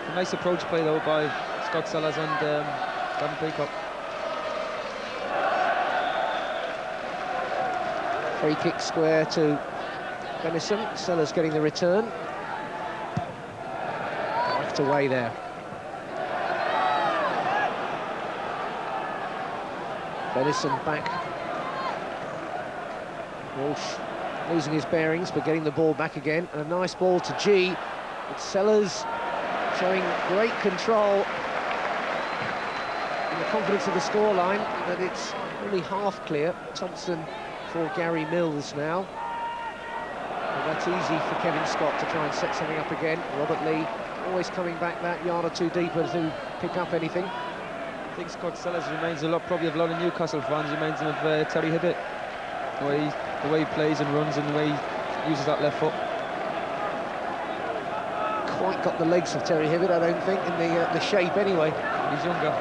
A nice approach play though by Scott Sellers and Gavin Peacock. Free kick square to Venison. Sellers getting the return. Left away there. Venison back. Walsh losing his bearings but getting the ball back again, and a nice ball to G. But Sellers showing great control and the confidence of the scoreline, that it's only half clear. Thompson for Gary Mills now. And that's easy for Kevin Scott to try and set something up again. Robert Lee always coming back that yard or two deeper to pick up anything. I think Scott Sellers reminds probably of a lot of Newcastle fans, reminds them of Terry Hibbett. The way he plays and runs, and the way he uses that left foot. Quite got the legs of Terry Hibbett, I don't think, in the shape anyway. He's younger.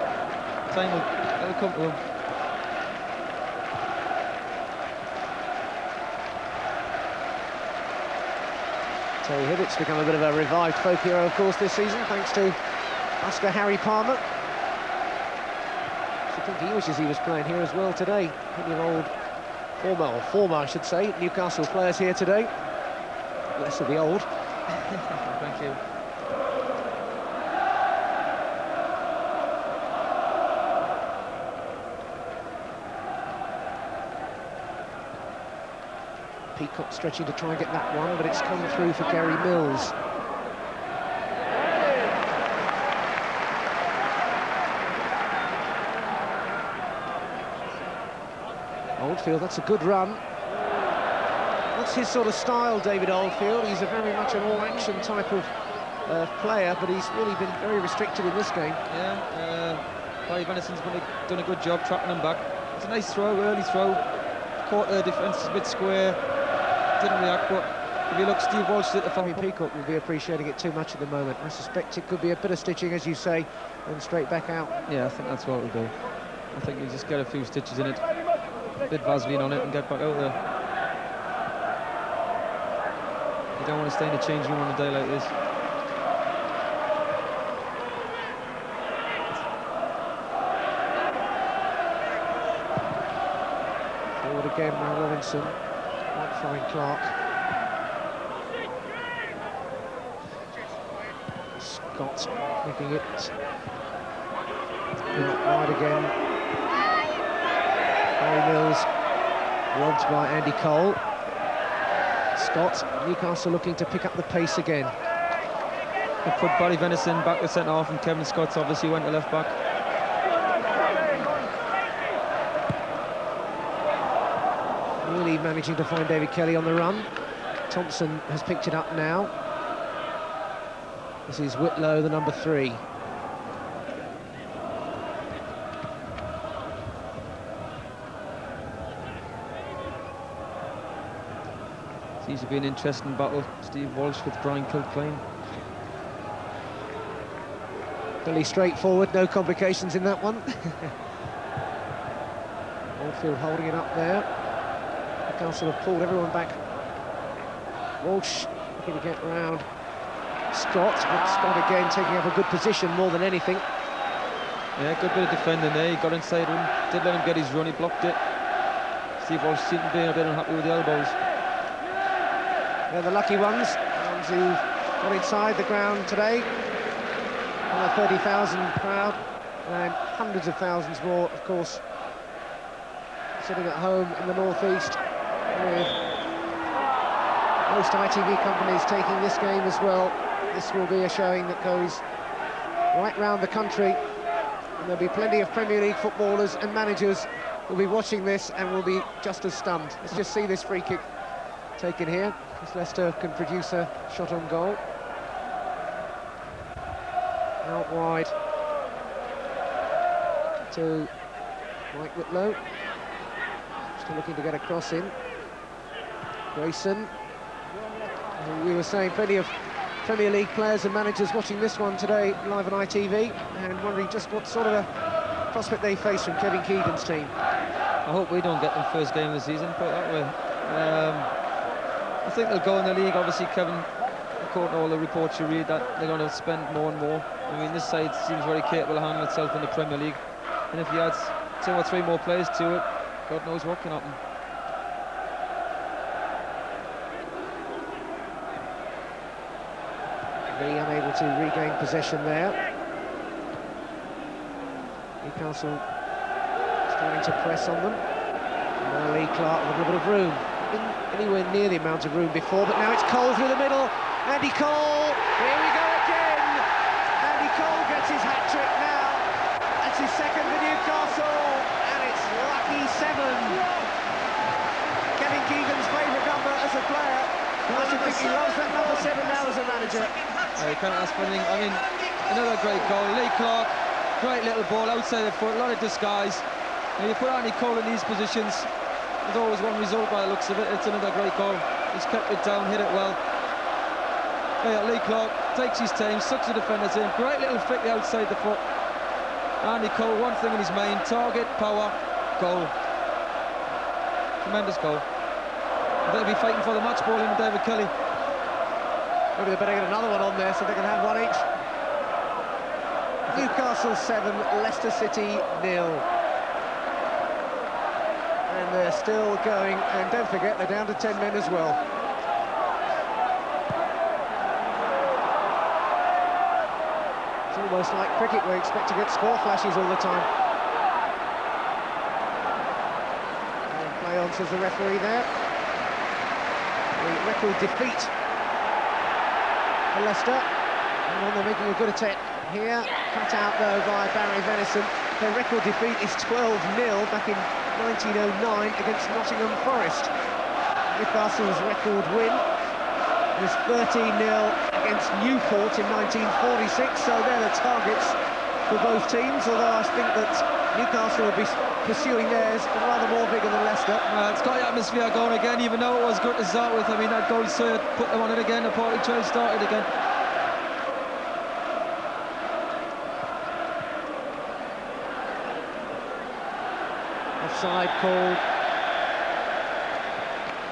Time will come to him. Terry Hibbett's become a bit of a revived folk hero, of course, this season, thanks to Oscar Harry Palmer. I think he wishes he was playing here as well today. Plenty of old former, I should say, Newcastle players here today. Less of the old. Thank you. Peacock stretching to try and get that one, but it's come through for Gary Mills. Oldfield, that's a good run. That's his sort of style, David Oldfield. He's a very much an all-action type of player, but he's really been very restricted in this game. Yeah, Barry Venison's done a good job tracking him back. It's a nice throw, early throw. Caught the defence a bit square, didn't react, but if you look, Steve Walsh at the front. Peacock will be appreciating it too much at the moment. I suspect it could be a bit of stitching, as you say, and straight back out. Yeah, I think that's what it'll do. I think he'll just get a few stitches in it, a bit Vaseline on it, and get back out there. You don't want to stay in the change room on a day like this. again by Robinson. Might find Clark. Scott making it out wide again. Barry Mills robbed by Andy Cole. Scott, Newcastle looking to pick up the pace again. They put Barry Venison back to centre half, and Kevin Scott's obviously went to left back. Really managing to find David Kelly on the run. Thompson has picked it up now. This is Whitlow, the number 3. Seems to be an interesting battle. Steve Walsh with Brian Kilclain. Fairly straightforward, no complications in that one. Oldfield holding it up there. Newcastle have pulled everyone back. Walsh looking to get round Scott, but Scott again taking up a good position more than anything. Yeah, good bit of defending there. He got inside him, did let him get his run, he blocked it. Steve Walsh seemed to be a bit unhappy with the elbows. They're the lucky ones, the ones who got inside the ground today. On a 30,000 crowd, and hundreds of thousands more, of course, sitting at home in the northeast, with most ITV companies taking this game as well. This will be a showing that goes right round the country, and there'll be plenty of Premier League footballers and managers who'll be watching this and will be just as stunned. Let's just see this free kick taken here, because Leicester can produce a shot on goal. Out wide to Mike Whitlow, still looking to get a cross in. Grayson, we were saying plenty of Premier League players and managers watching this one today live on ITV and wondering just what sort of a prospect they face from Kevin Keegan's team. I hope we don't get them first game of the season, put it that way. I think they'll go in the league. Obviously, Kevin, according to all the reports you read, that they're going to spend more and more. I mean, this side seems very capable of handling itself in the Premier League, and if he adds 2 or 3 more players to it, God knows what can happen. Really unable to regain possession there. Newcastle starting to press on them. Now Lee Clark with a little bit of room. Didn't anywhere near the amount of room before, but now it's Cole through the middle. Andy Cole, here we go again. Andy Cole gets his hat-trick now. That's his second for Newcastle, and it's lucky 7. Kevin Keegan's favourite number as a player. I should think he loves that number 7 now as a manager. You can't ask for anything. I mean, another great goal. Lee Clark, great little ball outside the foot, a lot of disguise. And you put Andy Cole in these positions, there's always one result by the looks of it. It's another great goal. He's kept it down, hit it well. Yeah, Lee Clark takes his time, sucks the defenders in. Great little flick outside the foot. Andy Cole, one thing in his mind: target, power, goal. Tremendous goal. They'll be fighting for the match ball, him and David Kelly. Maybe they better get another one on there so they can have one each. Newcastle 7, Leicester City 0. And they're still going, and don't forget, they're down to 10 men as well. It's almost like cricket, we expect to get score flashes all the time. And play on, says the referee there. The record defeat for Leicester. And then they're making a good attack here. Cut out though by Barry Venison. Their record defeat is 12-0 back in 1909 against Nottingham Forest. Newcastle's record win was 13-0 against Newport in 1946, so they're the targets for both teams, although I think that Newcastle will be pursuing theirs rather more bigger than Leicester. It's got the atmosphere going again, even though it was good to start with. I mean, that goal put them on it again, the party trail started again. Offside called.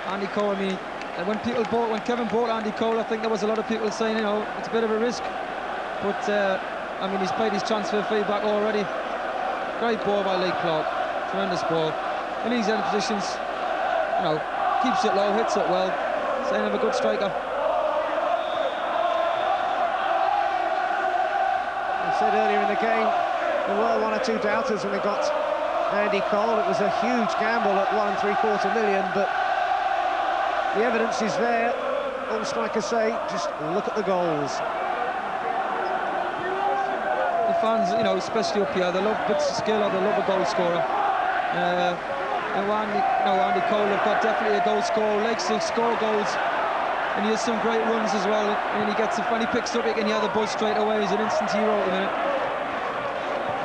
Andy Cole, I mean, when Kevin bought Andy Cole, I think there was a lot of people saying, you know, it's a bit of a risk. But, I mean, he's paid his transfer fee back already. Great ball by Lee Clark. Tremendous ball. In these end positions, you know, keeps it low, hits it well. Sign of a good striker. I said earlier in the game, there were one or two doubters when they got Andy Cole. It was a huge gamble at $1.75 million, but the evidence is there. All strikers say, just look at the goals. The fans, you know, especially up here, they love bits of skill, or they love a goal scorer. Andy Cole have got definitely a goal scorer, likes to score goals, and he has some great runs as well. And he gets when he picks up, you can hear the buzz straight away. He's an instant hero at the minute.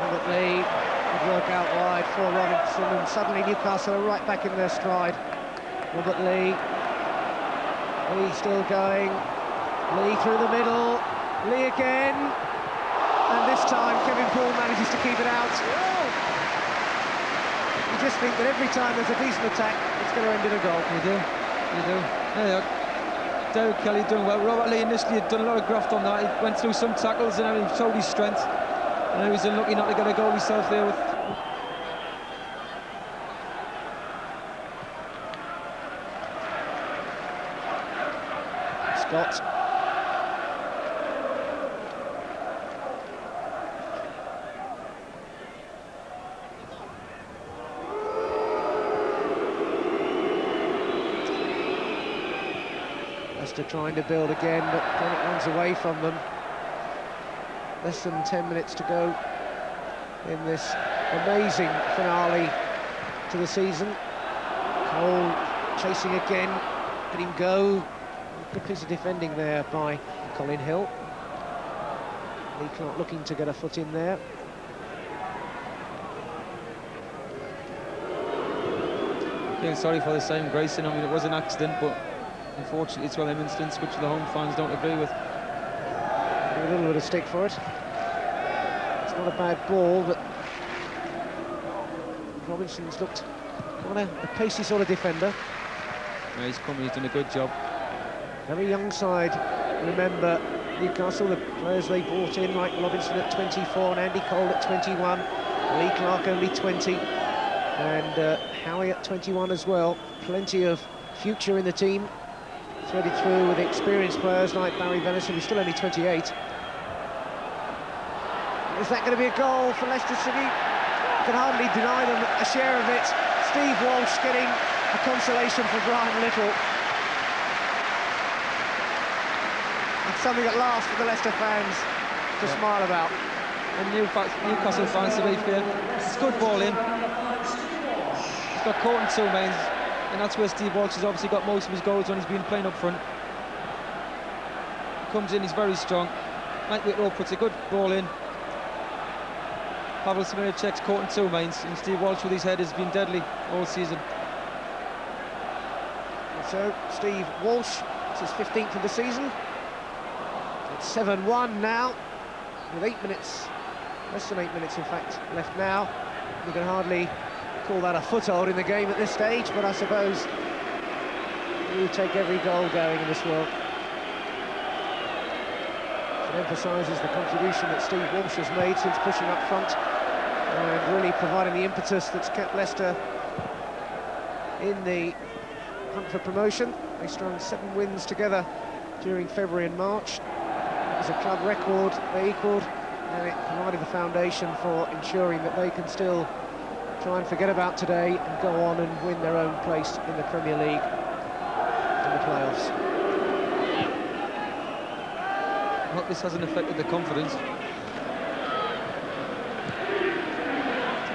Robert Lee would work out wide for Robinson, and suddenly Newcastle are right back in their stride. Robert Lee still going. Lee through the middle. Lee again. And this time Kevin Paul manages to keep it out. You just think that every time there's a decent attack, it's going to end in a goal. You do. There you are. Derek Kelly doing well. Robert Lee initially had done a lot of graft on that. He went through some tackles and he showed his strength. And he was unlucky not to get a goal himself there with... Scott. Leicester trying to build again, but then it runs away from them. Less than 10 minutes to go in this amazing finale to the season. Cole chasing again, let him go. Good piece of defending there by Colin Hill. Lee Clark looking to get a foot in there. Feeling sorry for the same Grayson. I mean, it was an accident, but unfortunately it's one of them incidents which the home fans don't agree with. A little bit of stick for it. It's not a bad ball, but Robinson's looked quite a pacey sort of defender. Yeah, he's come, he's done a good job. Very young side, remember, Newcastle, the players they brought in, like Robinson at 24 and Andy Cole at 21, Lee Clark only 20, and Howie at 21 as well. Plenty of future in the team, threaded through with experienced players like Barry Venison, who's still only 28. Is that going to be a goal for Leicester City? Can hardly deny them a share of it. Steve Walsh getting a consolation for Brian Little. It's something at last for the Leicester fans to smile about. And Newcastle fans, to be fair, it's a good ball in. He's got caught in two mains, and that's where Steve Walsh has obviously got most of his goals when he's been playing up front. He comes in, he's very strong. Mike Whitlow puts a good ball in. Pavel Smirnicek's caught in two mains, and Steve Walsh with his head has been deadly all season. So Steve Walsh, it's his 15th of the season. It's 7-1 now, with 8 minutes, less than 8 minutes in fact, left now. You can hardly call that a foothold in the game at this stage, but I suppose you take every goal going in this world. It emphasises the contribution that Steve Walsh has made since pushing up front and really providing the impetus that's kept Leicester in the hunt for promotion. They strung 7 wins together during February and March. It was a club record they equalled, and it provided the foundation for ensuring that they can still try and forget about today and go on and win their own place in the Premier League in the playoffs. I hope this hasn't affected the confidence. To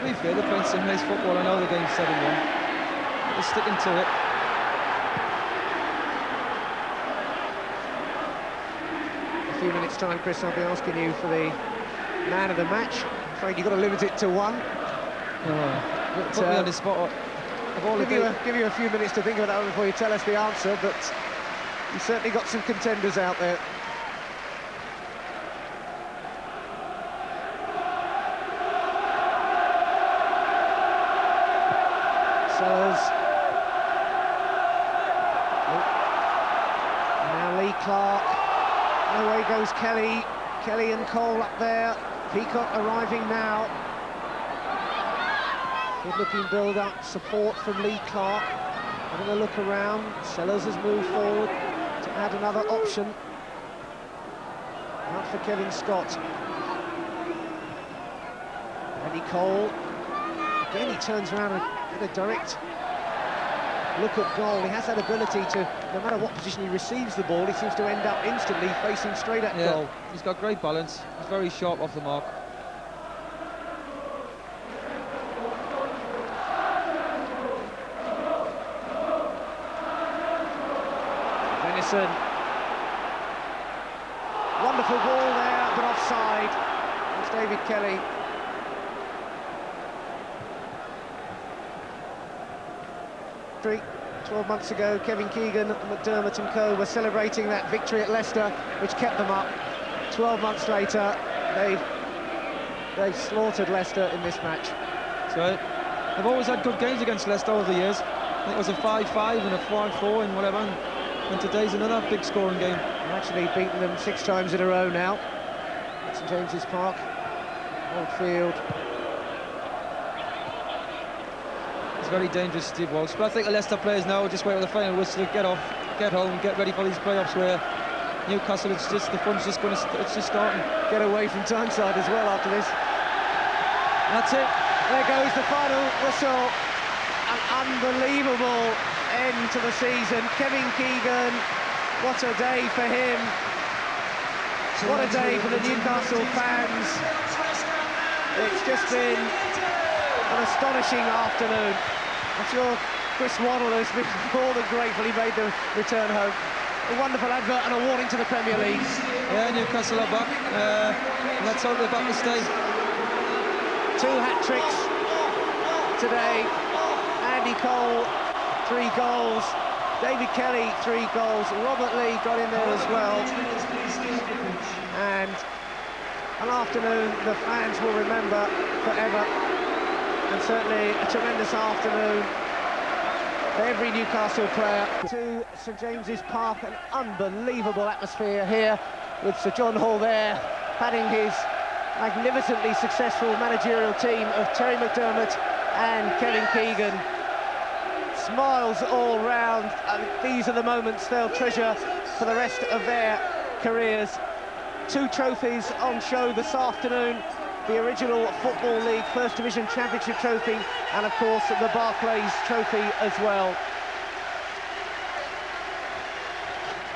be fair, they're playing some nice football. I know the game's 7-1. They're sticking to it. A few minutes' time, Chris, I'll be asking you for the man of the match. I'm afraid you've got to limit it to one. But, put me on the spot. Give you a few minutes to think about that before you tell us the answer, but you've certainly got some contenders out there. Sellers. Now Lee Clark. Away goes Kelly. Kelly and Cole up there. Peacock arriving now. Good looking build-up, support from Lee Clark. Having a look around, Sellers has moved forward to add another option. Out for Kevin Scott. Andy Cole. Again, he turns around and get a direct look at goal. He has that ability to, no matter what position he receives the ball, he seems to end up instantly facing straight at goal. He's got great balance. He's very sharp off the mark. Venison. Wonderful ball there, but offside. It's David Kelly. 12 months ago, Kevin Keegan, McDermott and co were celebrating that victory at Leicester, which kept them up. 12 months later, they've slaughtered Leicester in this match. So they've always had good games against Leicester over the years. I think it was a 5-5 and a 5-4 and whatever. And today's another big scoring game. They've actually beaten them 6 times in a row now at St James's Park, Old Field. Very dangerous, Steve Walsh. But I think the Leicester players now just wait for the final whistle to get off, get home, get ready for these playoffs where Newcastle, it's just the fun's just going to, it's just starting. Get away from Tyneside as well after this. That's it. There goes the final whistle. An unbelievable end to the season. Kevin Keegan, what a day for him. What a day for the Newcastle fans. It's just been an astonishing afternoon. I'm sure Chris Waddle has been more than grateful he made the return home. A wonderful advert and a warning to the Premier League. Yeah, Newcastle are back. Let's hope they're back to stay. 2 hat-tricks today. Andy Cole, 3 goals. David Kelly, 3 goals. Robert Lee got in there as well. And an afternoon the fans will remember forever. And certainly a tremendous afternoon for every Newcastle player. To St James's Park, an unbelievable atmosphere here with Sir John Hall there, padding his magnificently successful managerial team of Terry McDermott and Kevin Keegan. Smiles all round. These are the moments they'll treasure for the rest of their careers. 2 trophies on show this afternoon. The original Football League First Division Championship trophy and of course the Barclays trophy as well.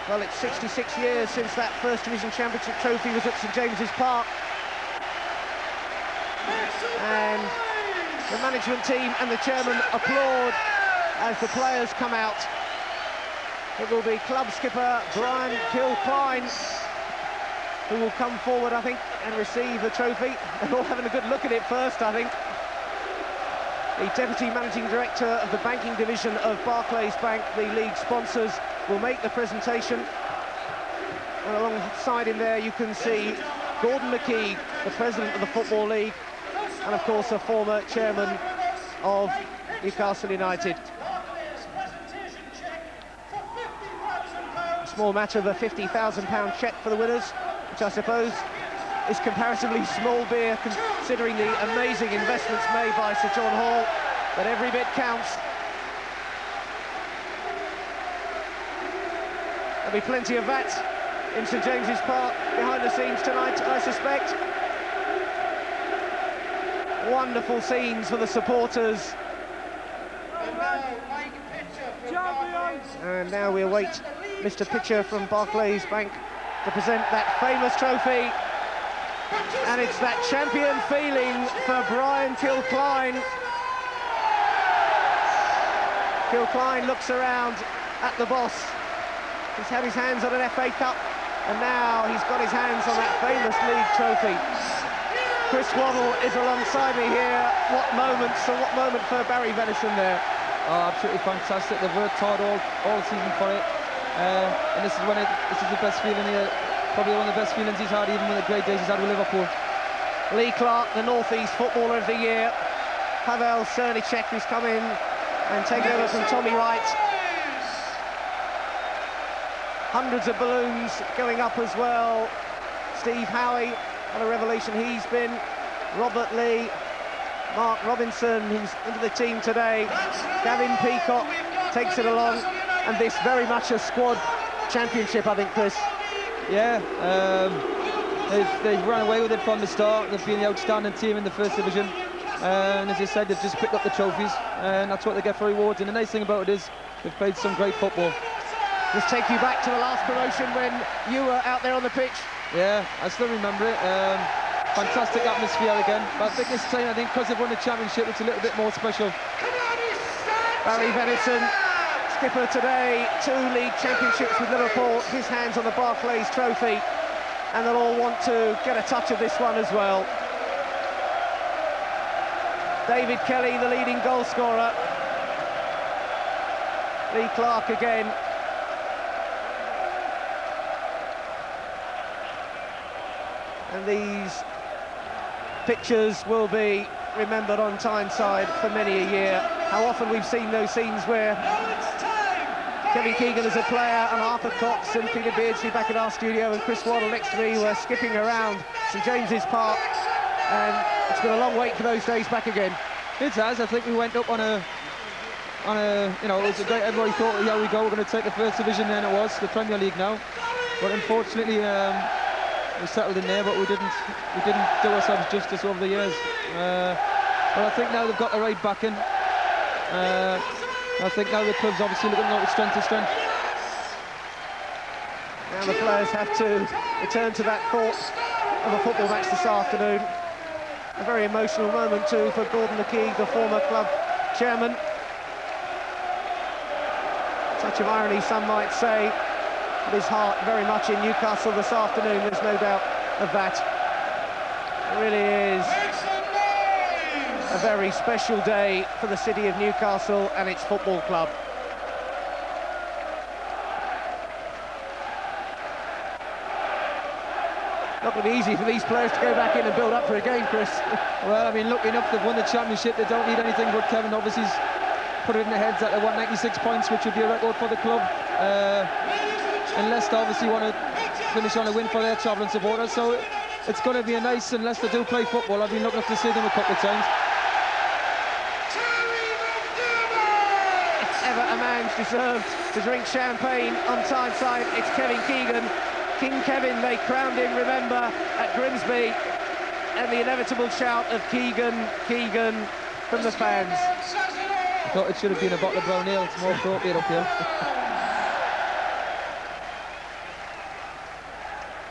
Well, it's 66 years since that First Division Championship trophy was at St James's Park. And the management team and the chairman applaud as the players come out. It will be club skipper Brian Kilcline who will come forward, I think, and receive the trophy. They're all having a good look at it first, I think. The Deputy Managing Director of the banking division of Barclays Bank, the league sponsors, will make the presentation. And alongside him there, you can see Gordon McKee, the President of the Football League, and of course, a former chairman of Newcastle United. A small matter of a £50,000 cheque for the winners, which I suppose is comparatively small beer considering the amazing investments made by Sir John Hall, but every bit counts. There'll be plenty of that in St James's Park behind the scenes tonight, I suspect. Wonderful scenes for the supporters. And now we await Mr. Pitcher from Barclays Bank to present that famous trophy. And it's that champion feeling for Brian Kilcline. Kilcline looks around at the boss. He's had his hands on an FA Cup, and now he's got his hands on that famous league trophy. Chris Waddle is alongside me here. What moments, and what moment for Barry Venison there. Oh, absolutely fantastic. They've worked hard all season for it. And this is the best feeling here, probably one of the best feelings he's had, even with the great days he's had with Liverpool. Lee Clark, the North East Footballer of the Year. Pavel Cernicek, who's come in and taken over from Tommy Wright. Hundreds of balloons going up as well. Steve Howie, what a revelation he's been. Robert Lee, Mark Robinson, who's into the team today. Gavin Peacock, takes it along, and this very much a squad championship, I think, Chris. Yeah, they've run away with it from the start. They've been the outstanding team in the first division, and as you said, they've just picked up the trophies, and that's what they get for rewards. And the nice thing about it is they've played some great football. Just take you back to the last promotion when you were out there on the pitch. Yeah, I still remember it. Fantastic atmosphere again. But I think this time, because they've won the championship, it's a little bit more special. Barry Venison, skipper today, 2 league championships with Liverpool, his hands on the Barclays Trophy, and they'll all want to get a touch of this one as well. David Kelly, the leading goal scorer. Lee Clark again. And these pictures will be remembered on Tyneside for many a year. How often we've seen those scenes where Kevin Keegan as a player and Arthur Cox and Peter Beardsley back at our studio and Chris Waddle next to me were skipping around St James's Park, and it's been a long wait for those days back again. It has. I think we went up on a you know, it was a great, everybody thought, here we go, we're going to take the first division, and it was the Premier League now. But unfortunately, we settled in there, but we didn't do ourselves justice over the years. But I think now they've got the right backing. I think now the club's obviously looking like strength to strength. Now the players have to return to that thought of a football match this afternoon. A very emotional moment too for Gordon McKeague, the former club chairman. Touch of irony, some might say. His heart very much in Newcastle this afternoon, there's no doubt of that. It really is a very special day for the city of Newcastle and its football club. Not going to be easy for these players to go back in and build up for a game, Chris. Well, I mean, lucky enough they've won the championship. They don't need anything, but Kevin obviously's put it in their heads that they want 96 points, which would be a record for the club. And Leicester obviously want to finish on a win for their travelling supporters, so it's going to be a nice, and Leicester do play football. I've been looking up to see them a couple of times. If ever a man's deserved to drink champagne on Tyneside, it's Kevin Keegan. King Kevin, they crowned him, remember, at Grimsby, and the inevitable shout of Keegan, Keegan from the fans. I thought it should have been a bottle of brown ale. It's more appropriate up here.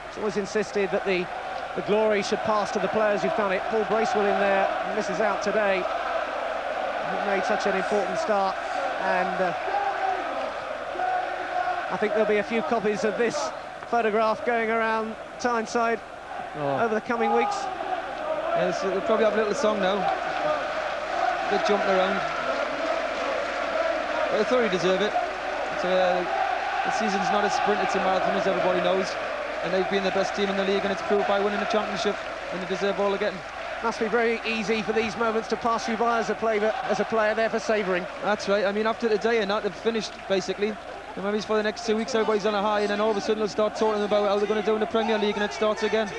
It's always insisted that the glory should pass to the players who've done it. Paul Bracewell in there misses out today. He made such an important start, and I think there'll be a few copies of this photograph going around Tyneside over the coming weeks. Yes, they'll probably have a little song now. Good jumping around. But I thought he deserved it. The season's not a sprint, it's a marathon, as everybody knows. And they've been the best team in the league, and it's proved by winning the championship, and they deserve all they're getting. Must be very easy for these moments to pass you by as a player there for savouring. That's right. I mean, after the day and that, they've finished, basically. And maybe for the next 2 weeks, everybody's on a high, and then all of a sudden they'll start talking about how they're going to do in the Premier League, and it starts again.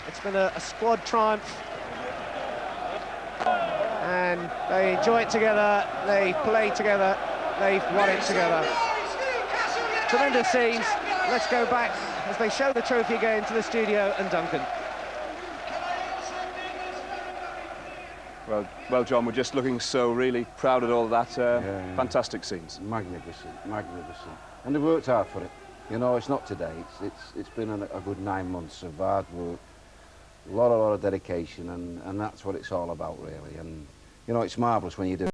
It's been a squad triumph, and they enjoy it together, they play together, they've won it together. Tremendous scenes. Let's go back as they show the trophy again to the studio and Duncan. Well, John, we're just looking so really proud of all that. Fantastic scenes. Magnificent, magnificent. And they've worked hard for it. You know, it's not today. It's been a good 9 months of hard work, a lot of dedication, and that's what it's all about, really. And, you know, it's marvellous when you do